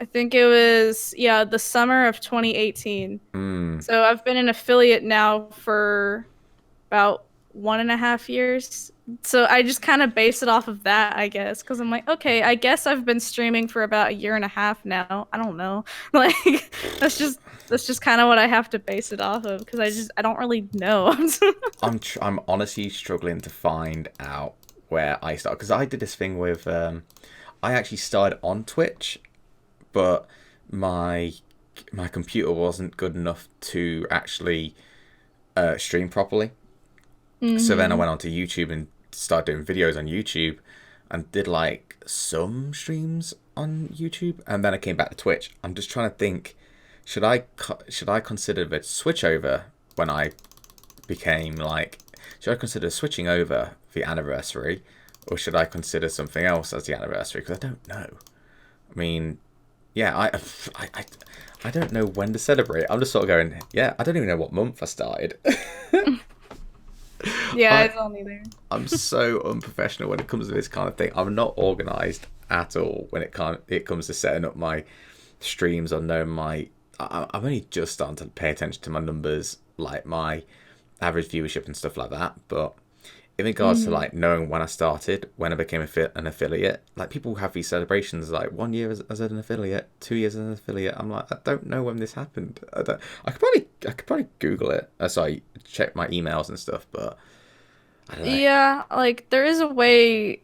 I think it was the summer of 2018. Mm, So I've been an affiliate now for about 1.5 years. So I just kind of base it off of that, I guess, because I'm like, okay, I guess I've been streaming for about a year and a half now. I don't know. Like that's just kind of what I have to base it off of because I don't really know. I'm honestly struggling to find out where I started because I did this thing with I actually started on Twitch, but my my computer wasn't good enough to actually stream properly. So then I Hmm. went onto YouTube and started doing videos on YouTube and did like some streams on YouTube and then I came back to Twitch. I'm just trying to think should I consider the switch over when I became like should I consider switching over the anniversary or should I consider something else as the anniversary because I don't know. I mean, yeah, I I don't know when to celebrate. I'm just sort of going, yeah, I don't even know what month I started. Yeah, I I don't either. I'm so unprofessional when it comes to this kind of thing. I'm not organized at all when it comes to setting up my streams or knowing my. I'm only just starting to pay attention to my numbers, like my average viewership and stuff like that. But in regards to Hmm. like knowing when I started, when I became an affiliate, like people have these celebrations like 1 year as an affiliate, 2 years as an affiliate. I'm like, I don't know when this happened. I don't. I could probably Google it. Sorry, check my emails and stuff, but I don't know. Yeah, like there is a way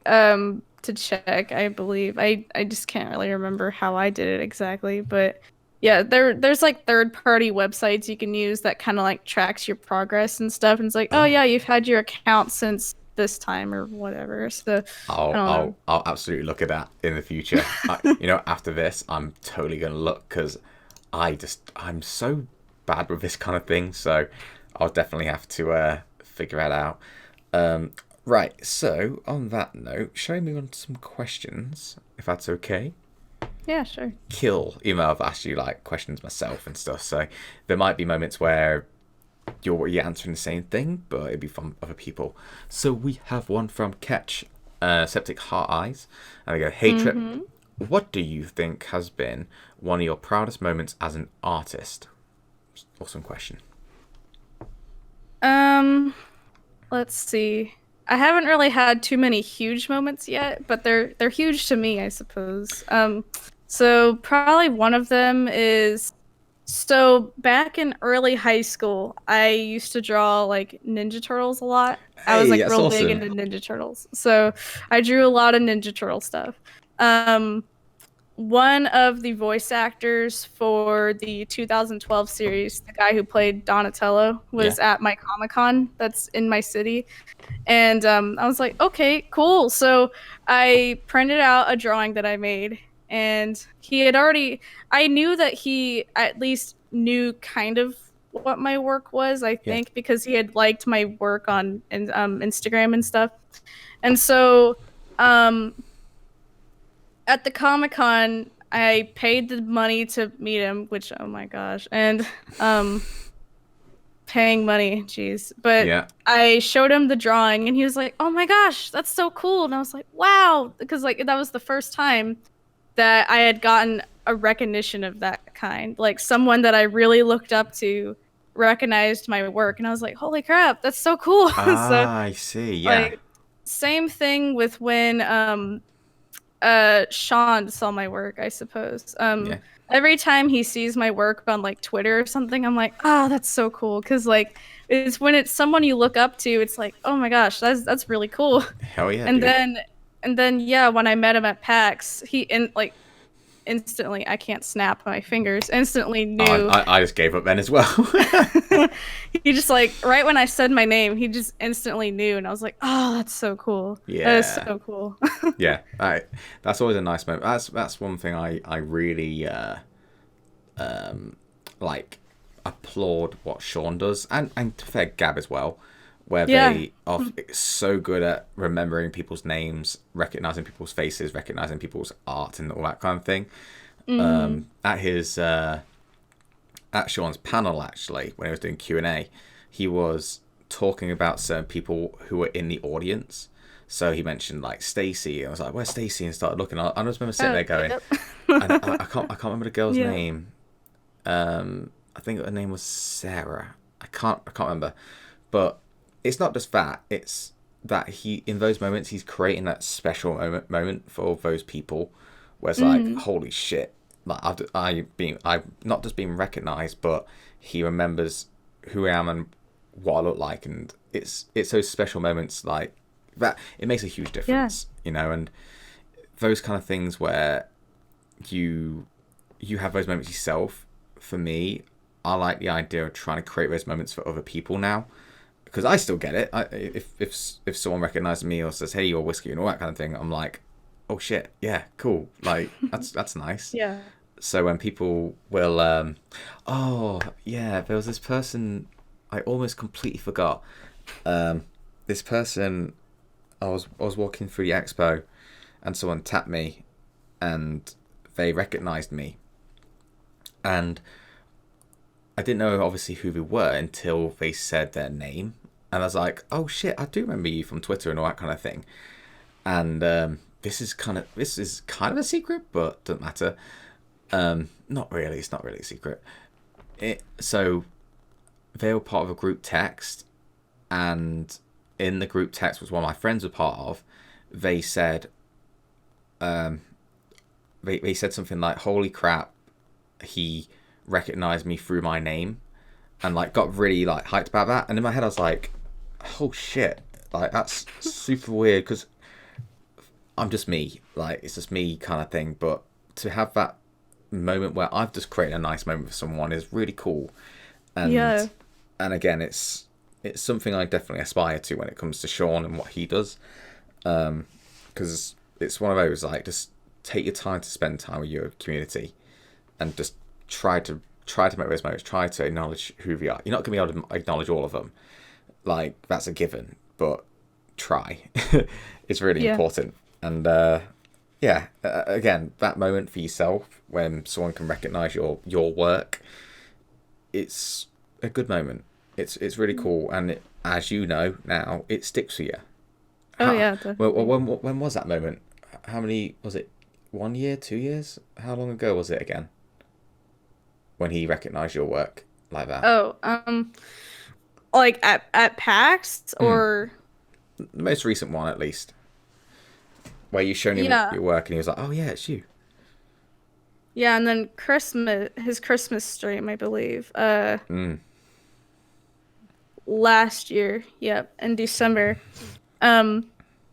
to check, I believe. I just can't really remember how I did it exactly, but yeah, there's like third party websites you can use that kind of like tracks your progress and stuff and it's like, "Oh Oh. yeah, you've had your account since this time or whatever." So, I don't know. I'll absolutely look at that in the future. After this, I'm totally gonna look because I'm so bad with this kind of thing. So I'll definitely have to figure that out. Um, right. So on that note, shall we move on to some questions, if that's okay? Yeah, sure. Kill, even though I've asked you like questions myself and stuff. So there might be moments where you're answering the same thing, but it'd be from other people. So we have one from Ketch, Septic Heart Eyes, and they go, "Hey Trip, Mm-hmm. what do you think has been one of your proudest moments as an artist?" Awesome question. Um, let's see. I haven't really had too many huge moments yet, but they're huge to me, I suppose. So probably one of them is so back in early high school, I used to draw like Ninja Turtles a lot. I was Hey, like that's real big awesome. into Ninja Turtles. So I drew a lot of Ninja Turtle stuff. Um, one of the voice actors for the 2012 series, the guy who played Donatello, Yeah. was at my Comic Con that's in my city. And I was like, okay, cool. So I printed out a drawing that I made, and I knew that he at least knew kind of what my work was, I Yeah. think, because he had liked my work on Instagram and stuff. And so um, at the Comic Con, I paid the money to meet him, which, oh my gosh. And um, paying money, jeez. But Yeah. I showed him the drawing and he was like, "Oh my gosh, that's so cool." And I was like, "Wow," because like that was the first time that I had gotten a recognition of that kind. Like someone that I really looked up to recognized my work and I was like, "Holy crap, that's so cool." So Ah, I see. Yeah. like same thing with when Sean saw my work, I suppose. Yeah. Every time he sees my work on like Twitter or something, I'm like, oh, that's so cool. Cause like it's when it's someone you look up to, it's like, oh my gosh, that's really cool. Hell yeah, And dude. then yeah, when I met him at PAX, he and like instantly, I can't snap my fingers, instantly Oh, knew. I just gave up then as well. He just like right when I said my name, he just instantly knew, and I was like, "Oh, that's so cool. That is Yeah. so cool." Yeah, that's always a nice moment. That's one thing I really like applaud what Sean does, and to fair Gab as well, where Yeah. they are so good at remembering people's names, recognizing people's faces, recognizing people's art, and all that kind of thing. Mm. At his at Sean's panel, actually, when he was doing Q&A, he was talking about certain people who were in the audience. So he mentioned like Stacy, and I was like, "Where's Stacy?" And started looking. I just remember sitting there going, Yep. I can't remember the girl's Yeah. name. I think her name was Sarah. I can't remember. But it's not just that. It's that he, in those moments, he's creating that special moment for those people, where it's like, Mm. holy shit! Like I've not just been recognized, but he remembers who I am and what I look like, and it's those special moments like that. It makes a huge Yeah. difference, you know, and those kind of things where you have those moments yourself. For me, I like the idea of trying to create those moments for other people now, because I still get it. If someone recognizes me or says, "Hey, you're whiskey," and all that kind of thing, I'm like, "Oh shit, yeah, cool." Like that's nice. Yeah. So when people will, oh yeah, there was this person I almost completely forgot. This person, I was walking through the expo, and someone tapped me, and they recognized me, and I didn't know obviously who they were until they said their name, and I was like, oh shit, I do remember you from Twitter and all that kind of thing. And this is kind of a secret, but doesn't matter. Not really. It's not really a secret. So they were part of a group text, and in the group text was one my friends were part of. They said, they said something like, "Holy crap, he recognized me through my name," and like got really like hyped about that. And in my head, I was like, "Oh shit!" Like that's super weird because I'm just me. Like it's just me kind of thing. But to have that moment where I've just created a nice moment for someone is really cool. Yeah. And again, it's something I definitely aspire to when it comes to Sean and what he does, because it's one of those like just take your time to spend time with your community, and just try to make those moments. Try to acknowledge who they are. You're not gonna be able to acknowledge all of them, like that's a given, but try. It's really Yeah. important. And yeah, again, that moment for yourself when someone can recognize your work, it's a good moment. It's really cool, and as you know now, it sticks with you. Oh How, yeah, well, definitely. when was that moment? How many was it? 1 year, 2 years? How long ago was it again? When he recognized your work like that? Oh, like at PAX Mm. or The most recent one, at least, where you shown him yeah. your work, and he was like, "Oh yeah, it's you." Yeah, and then his Christmas stream, I believe. Mm. Last year, yep, in December. Um,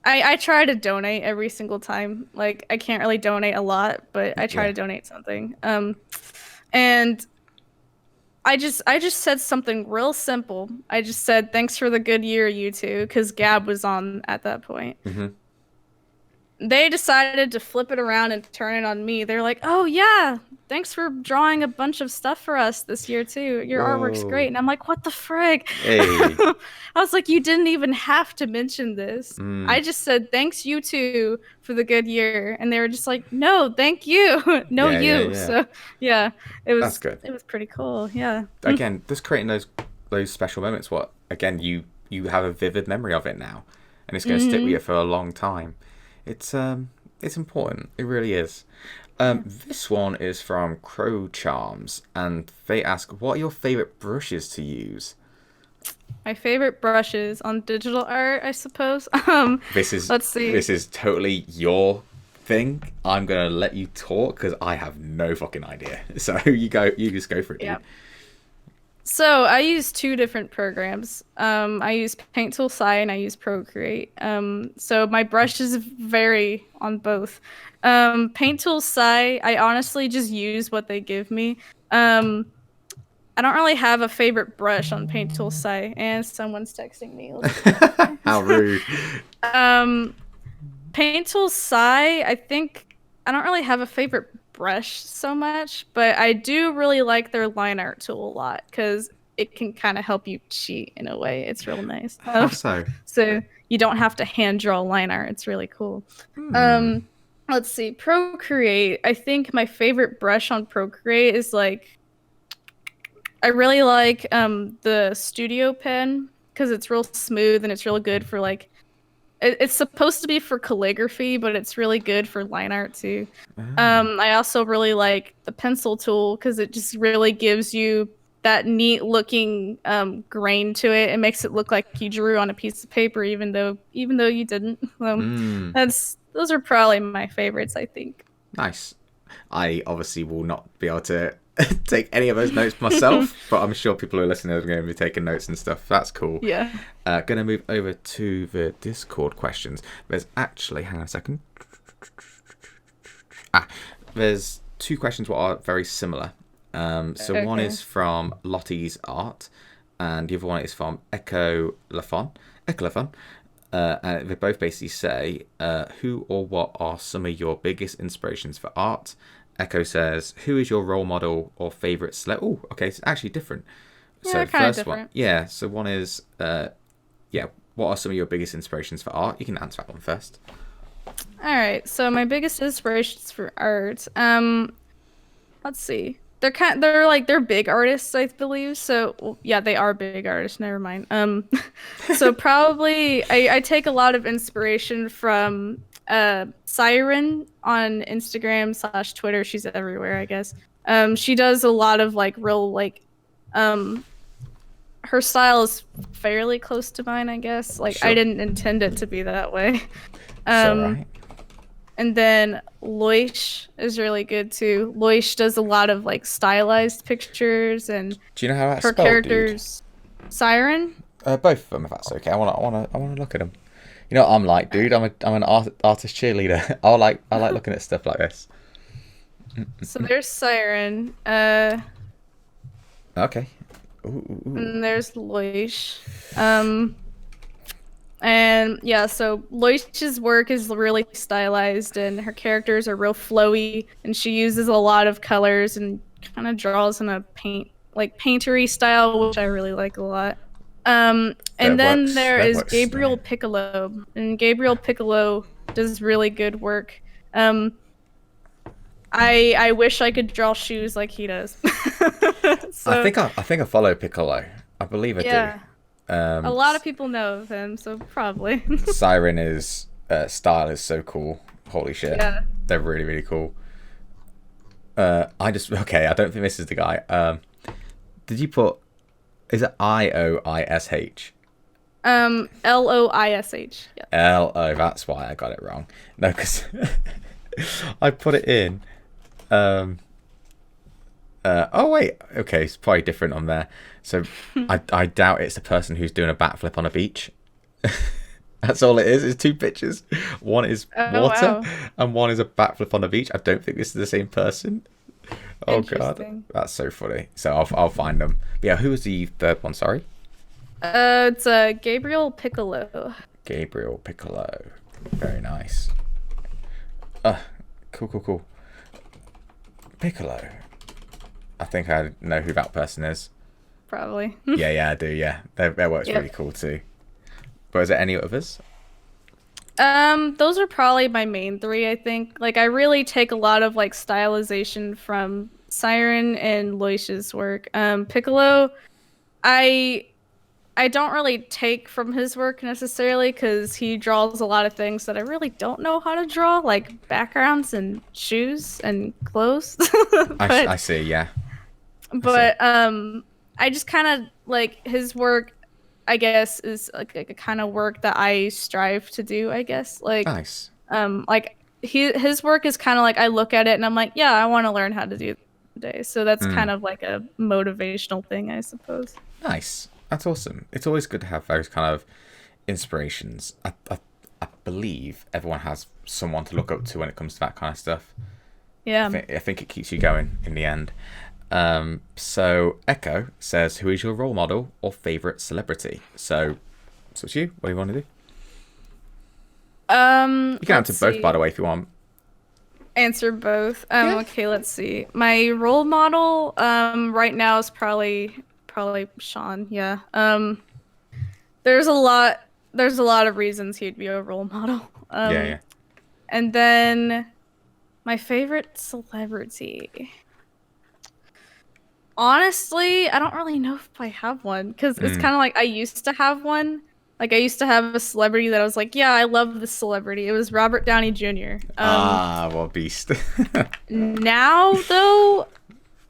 I try to donate every single time. Like I can't really donate a lot, but I try Yeah. to donate something. And I just said something real simple. I just said thanks for the good year, you two, because Gab was on at that point. Hmm. They decided to flip it around and turn it on me. They're like, "Oh yeah, thanks for drawing a bunch of stuff for us this year too. Your artwork's great." Whoa. And I'm like, "What the frig?" Hey. I was like, "You didn't even have to mention this. Mm. I just said thanks you two for the good year." And they were just like, "No, thank you. No Yeah, yeah, you." yeah. So, yeah, it That's was good. it was pretty cool. Yeah. Again, just creating those special moments. What again? You have a vivid memory of it now, and it's going to stick with Mm-hmm. you for a long time. It's important. It really is. Yeah. This one is from Crow Charms, and they ask, "What are your favorite brushes to use?" My favorite brushes on digital art, I suppose. This is Let's see. this is totally your thing. I'm gonna let you talk because I have no fucking idea. So you go. You just go for it, dude. Yeah. So I use two different programs. I use Paint Tool Sai and I use Procreate. So my brushes vary on both. Paint Tool Sai, I honestly just use what they give me. Um, I don't really have a favorite brush on Paint Tool Sai, and someone's texting me. Let's see. Okay. How rude. um, Paint Tool Sai, I think I don't really have a favorite brush so much, but I do really like their line art tool a lot because it can kind of help you cheat in a way. It's real nice. How so? So you don't have to hand draw line art. It's really cool. Hmm. Um, let's see. Procreate. I think my favorite brush on Procreate is like I really like the Studio Pen because it's real smooth and it's real good for like it's supposed to be for calligraphy, but it's really good for line art too. Ah. I also really like the pencil tool because it just really gives you that neat looking grain to it. It makes it look like you drew on a piece of paper, even though you didn't. Mm. That's those are probably my favorites, I think. Nice. I obviously will not be able to take any of those notes myself, but I'm sure people who are listening are going to be taking notes and stuff. That's cool. Yeah. Going to move over to the Discord questions. There's actually, hang on a second. There's two questions that are very similar. So one Okay. is from Lottie's Art, and the other one is from Echo Lafon. Echo Lafon. And they both basically say, who or what are some of your biggest inspirations for art? Echo says, who is your role model or favorite celebrity? Oh, okay, it's actually different. Yeah, So they're kind of first one, different. yeah. So one is, yeah, what are some of your biggest inspirations for art? You can answer that one first. All right. So my biggest inspirations for art. Let's see. They're big artists, I believe. So well, yeah, they are big artists. Never mind. So probably I take a lot of inspiration from Siren on Instagram/Twitter. She's everywhere, I guess. She does a lot of like real like um her style is fairly close to mine, I guess. Like I Sure. didn't intend it to be that way. It's all Um right. and then Loish is really good too. Loish does a lot of like stylized pictures and Do you know how that's her spelled, dude? characters. Siren? Both of them, if that's okay. I wanna look at them. You know what I'm like, dude? I'm an artist cheerleader. I like looking at stuff like this. So there's Siren. Okay. Ooh, ooh, ooh. And there's Loish. Um, and yeah, so Loish's work is really stylized and her characters are real flowy and she uses a lot of colors and kind of draws in a paintery style, which I really like a lot. And That then works. there That is works. Gabriel Piccolo, and Gabriel Piccolo does really good work. Um, I wish I could draw shoes like he does. So I think I follow Piccolo. I believe I do. yeah, a Um, lot of people know of him, so probably. Siren is style is so cool. Holy shit, Yeah. they're really really cool. I just okay. I don't think this is the guy. Did you put? Is it Ioish? Loish. Yeah. Lo. That's why I got it wrong. No, because I put it in. Um, oh wait. Okay, it's probably different on there. So I doubt it's the person who's doing a backflip on a beach. That's all it is. It's two pictures. One is Oh water, wow. and one is a backflip on a beach. I don't think this is the same person. Oh god, Interesting. that's so funny. So I'll find them. But yeah, who was the third one? Sorry, It's Gabriel Piccolo. Gabriel Piccolo. Very nice. Uh, cool, cool, cool. Piccolo. I think I know who that person is. Probably. Yeah, I do. Yeah, their work's Yep. really cool too. But is there any others? Those are probably my main three, I think. Like, I really take a lot of like stylization from Siren and Loish's work. Piccolo, I I don't really take from his work necessarily because he draws a lot of things that I really don't know how to draw, like backgrounds and shoes and clothes. I But see. Yeah, I see. but I just kind of like his work. I guess is like a kind of work that I strive to do. I guess Nice. like his work is kind of like I look at it and I'm like, yeah, I want to learn how to do day. So that's Mm. kind of like a motivational thing, I suppose. Nice. That's awesome. It's always good to have those kind of inspirations. I believe everyone has someone to look up to when it comes to that kind of stuff. Yeah. I think it keeps you going in the end. So Echo says, "Who is your role model or favorite celebrity?" So it's you. What do you want to do? You can Let's answer both, by see. the way, if you want. Answer both. Yeah. Okay, let's see. My role model, right now is probably Sean. Yeah. There's a lot, there's a lot of reasons he'd be a role model. Yeah, yeah. And then my favorite celebrity. Honestly, I don't really know if I have one because it's Mm. kind of like I used to have one. Like I used to have a celebrity that I was like, yeah, I love this celebrity. It was Robert Downey Jr. Ah, what a beast. Now though,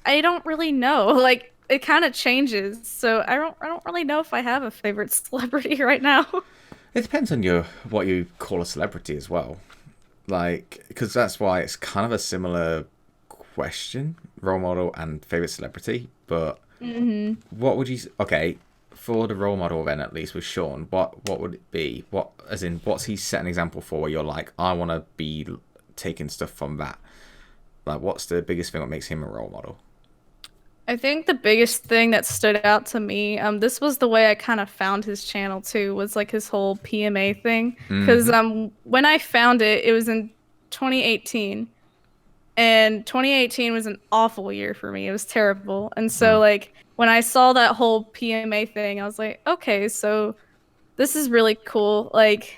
I don't really know. Like it kind of changes. So I don't really know if I have a favorite celebrity right now. It depends on what you call a celebrity as well. Like, because that's why it's kind of a similar question, role model and favorite celebrity. But hmm what would you? Okay, for the role model then, at least with Sean, what would it be? What, as in, what's he set an example for? Where you're like, I want to be taking stuff from that. Like, what's the biggest thing that makes him a role model? I think the biggest thing that stood out to me, this was the way I kind of found his channel too, was like his whole PMA thing. Because Mm-hmm. when I found it, it was in 2018, and 2018 was an awful year for me. It was terrible. And so Mm. like when I saw that whole PMA thing, I was like, okay, so this is really cool. Like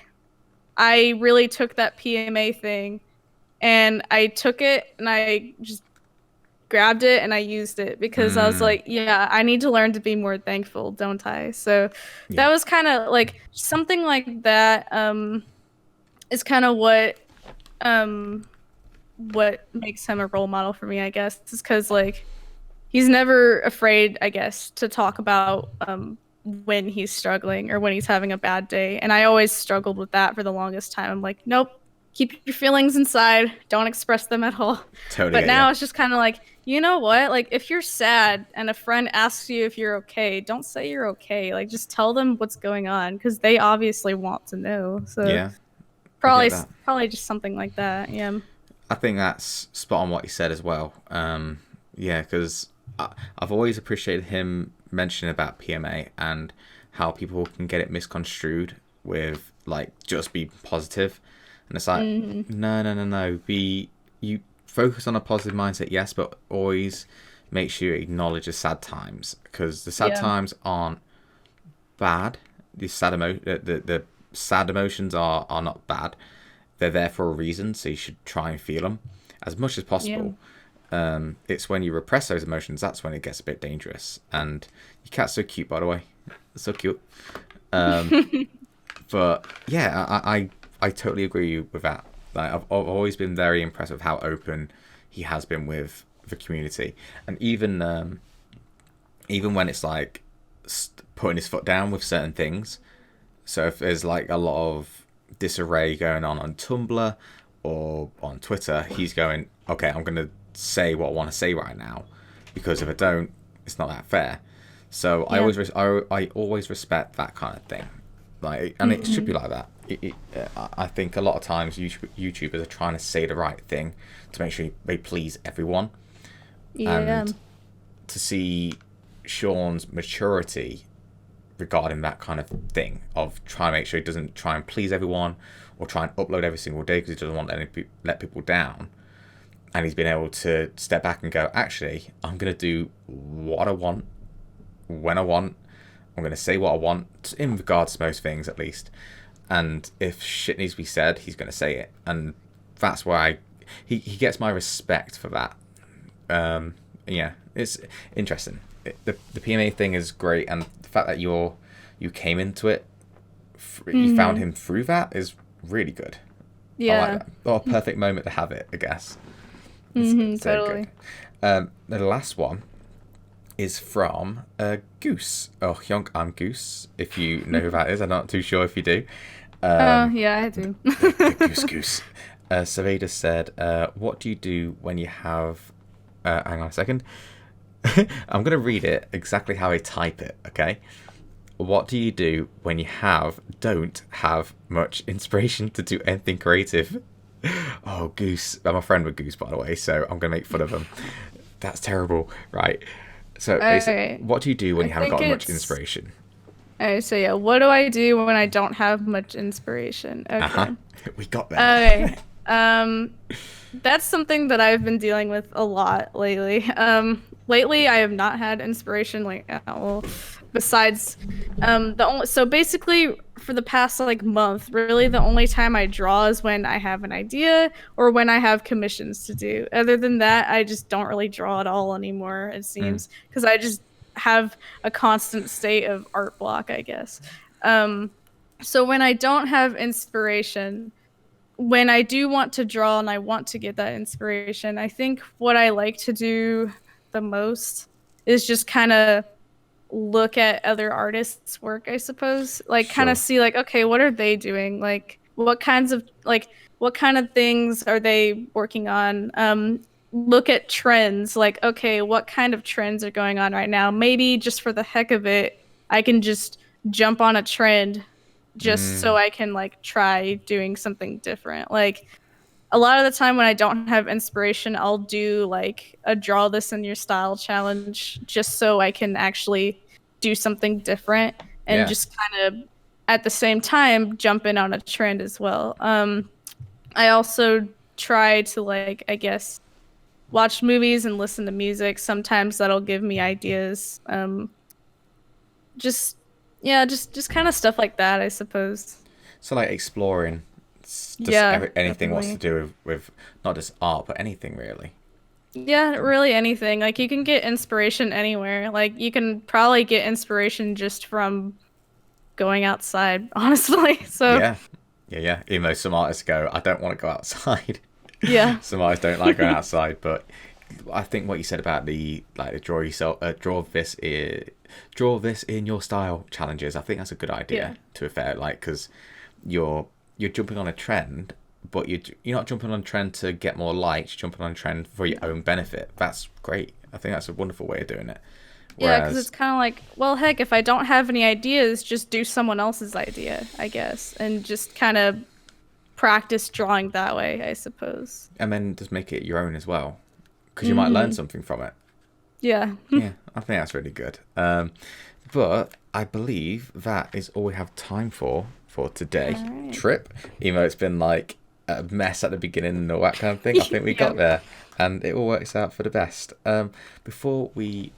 I really took that PMA thing and I took it and I just grabbed it and I used it because I was Mm. like, yeah, I need to learn to be more thankful, don't I? So Yeah. that was kind of like something like that is kind of um what makes him a role model for me, I guess. Is cuz like he's never afraid, I guess, to talk about when he's struggling or when he's having a bad day. And I always struggled with that for the longest time. I'm like, nope, keep your feelings inside. Don't express them at all. Totally But get you. now it's just kind of like, you know what? Like, if you're sad and a friend asks you if you're okay, don't say you're okay. Like, just tell them what's going on because they obviously want to know. So Yeah, I probably, get that. probably just something like that. Yeah. I think that's spot on what you said as well. Yeah, because I've always appreciated him mentioning about PMA and how people can get it misconstrued with like just be positive, and it's like hmm no, no, no, no. Be you focus on a positive mindset, yes, but always make sure you acknowledge the sad times because the sad Yeah. times aren't bad. The sad emotions are not bad. They're there for a reason, so you should try and feel them as much as Yeah. possible. It's when you repress those emotions that's when it gets a bit dangerous. And your cat's so cute, by the way. So cute. Um, but yeah, I totally agree with that. Like I've always been very impressed with how open he has been with the community, and even when it's like putting his foot down with certain things. So if there's like a lot of disarray going on Tumblr or on Twitter, he's going, okay, I'm going to say what I want to say right now, because if I don't, it's not that fair. So Yeah. I always respect that kind of thing, like, and it should be hmm like that. I think a lot of times YouTubers are trying to say the right thing to make sure they please everyone, Yeah. and to see Sean's maturity regarding that kind of thing of trying to make sure he doesn't try and please everyone or try and upload every single day because he doesn't want to let people down, and he's been able to step back and go, actually, I'm going to do what I want when I want. I'm going to say what I want in regards to most things, at least. And if shit needs to be said, he's going to say it. And that's why he gets my respect for that. Yeah, it's interesting. The PMA thing is great, and the fact that you came into it, you found hmm him through that is really good. I like Yeah. that. Oh, a perfect moment to have it, I guess. It's so good. Totally. The last one is from Goose. Oh, Hyunk, I'm Goose. If you know who that is, I'm not too sure if you do. Oh, Um, yeah, I do. the Goose Goose. Saveda said, "What do you do when you have hang on a second. I'm going to read it exactly how I type it, okay? What do you do when you don't have much inspiration to do anything creative? Oh, Goose. I'm a friend with Goose, by the way, so I'm going to make fun of him. That's terrible, right? So, Okay. what do you do when I you haven't think got much it's inspiration? okay, so yeah, what do I do when I don't have much inspiration? Uh huh. Okay. We got Okay. there. Um, that's something that I've been dealing with a lot lately. Lately I have not had inspiration like well, besides the only so basically for the past like month, really the only time I draw is when I have an idea or when I have commissions to do. Other than that, I just don't really draw at all anymore, it Mm, seems, because I just have a constant state of art block, I guess. Um, so when I don't have inspiration, when I do want to draw and I want to get that inspiration, I think what I like to do the most is just kind of look at other artists' work, I suppose. Like kind of sure. see like, okay, what are they doing? Like what kind of things are they working on? Look at trends, like, okay, what kind of trends are going on right now? Maybe just for the heck of it, I can just jump on a trend just so Mm, I can like try doing something different. Like a lot of the time when I don't have inspiration, I'll do like a draw this in your style challenge just so I can actually do something different and yeah. just kind of at the same time jump in on a trend as well. I also try to like I guess watch movies and listen to music. Sometimes that'll give me ideas. Just yeah, just kind of stuff like that, I suppose. So, like, exploring just Yeah, anything what's to definitely. do with not just art, but anything really. Yeah, really anything. Like you can get inspiration anywhere. Like you can probably get inspiration just from going outside, honestly. So, Yeah. Yeah, yeah. Even though some artists go, I don't want to go outside. yeah. Some artists don't like going outside, but I think what you said about the like the draw this in your style challenges. I think that's a good Yeah. idea. To be fair, like because you're jumping on a trend, but you're not jumping on a trend to get more likes. You're jumping on a trend for your own benefit. That's great. I think that's a wonderful way of doing it. Yeah, because it's Whereas, kind of like, well, heck, if I don't have any ideas, just do someone else's idea, I guess, and just kind of practice drawing that way, I suppose. and then just make it your own as well, because you might learn Mm-hmm. something from it. Yeah. Yeah, I think that's really good. But I believe that is all we have time for All today. right. Trip, even though it's been like a mess at the beginning and all that kind of thing, I think we got Yep. there, and it all works out for the best. Before we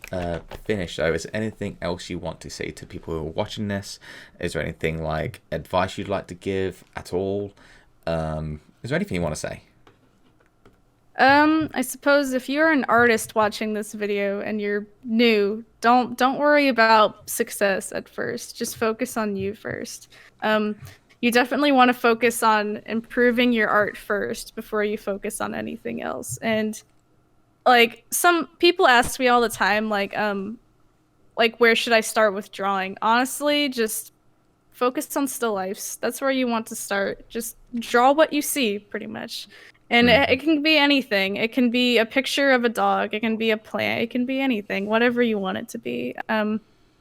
finish, though, is there anything else you want to say to people who are watching this? Is there anything like advice you'd like to give at all? Is there anything you want to say? I suppose if you're an artist watching this video and you're new, don't worry about success at first. Just focus on you first. Um, you definitely want to focus on improving your art first before you focus on anything else. And like some people ask me all the time, like where should I start with drawing? Honestly, just focus on still lifes. That's where you want to start. Just draw what you see, pretty much. And Hmm. it can be anything. It can be a picture of a dog. It can be a plant. It can be anything, whatever you want it to be.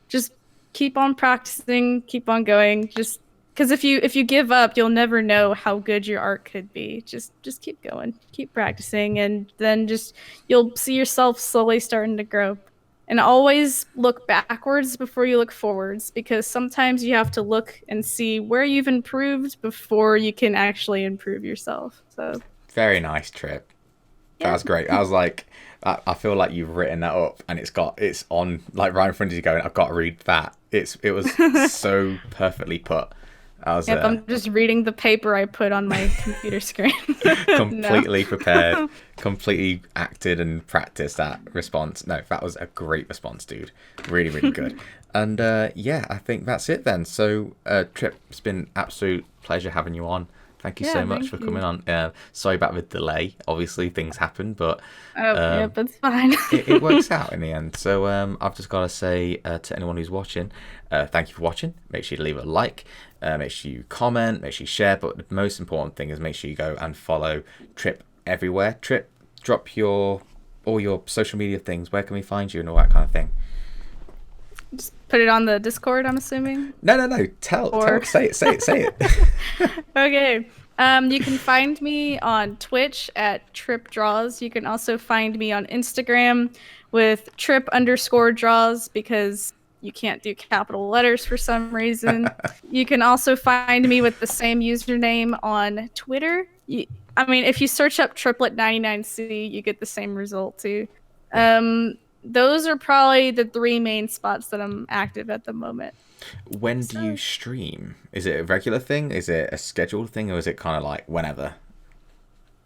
Just keep on practicing, keep on going. Just because if you give up, you'll never know how good your art could be. Just keep going, keep practicing, and then just you'll see yourself slowly starting to grow. And always look backwards before you look forwards because sometimes you have to look and see where you've improved before you can actually improve yourself. So, Very nice, Trip. That yeah. was great. I was like, I feel like you've written that up and it's on like right in front of you going, I've got to read that. It was so perfectly put. I was Yep, I'm just reading the paper I put on my computer screen. No. completely prepared, completely acted and practiced that response. No, that was a great response, dude. Really, really good. And yeah, I think that's it then. So, Trip, it's been absolute pleasure having you on. Thank you so Yeah, much thank for coming you. on. Sorry about the delay. Obviously, things happen, but Oh, um, yep, it's fine. it works out in the end. So I've just got to say to anyone who's watching, thank you for watching. Make sure you leave a like, make sure you comment, make sure you share. But the most important thing is make sure you go and follow Trip everywhere. Trip, drop your all your social media things. Where can we find you and all that kind of thing? Just put it on the Discord, I'm assuming. No. Say it. Okay. You can find me on Twitch at Trip Draws. You can also find me on Instagram with Trip_draws because you can't do capital letters for some reason. You can also find me with the same username on Twitter. I mean, if you search up Triplet99C, you get the same result too. Those are probably the 3 main spots that I'm active at the moment. When do you stream? Is it a regular thing? Is it a scheduled thing, or is it kind of like whenever?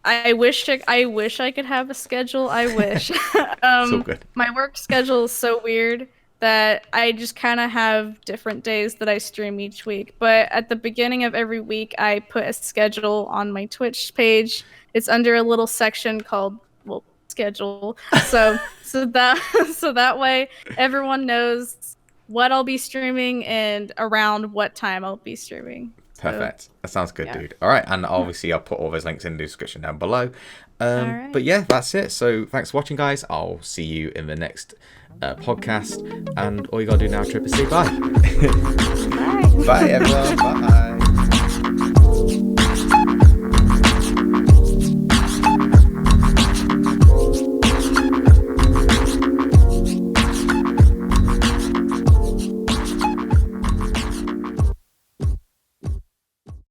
I wish I could have a schedule. I wish. It's all good. My work schedule is so weird that I just kind of have different days that I stream each week. But at the beginning of every week, I put a schedule on my Twitch page. It's under a little section called, well, schedule. So that way everyone knows what I'll be streaming and around what time I'll be streaming. Perfect. That sounds good, dude. All right, and obviously I'll put all those links in the description down below. But yeah, that's it. So thanks for watching, guys. I'll see you in the next podcast. And all you gotta do now, Trip, is say bye. Bye. Bye, everyone. Bye.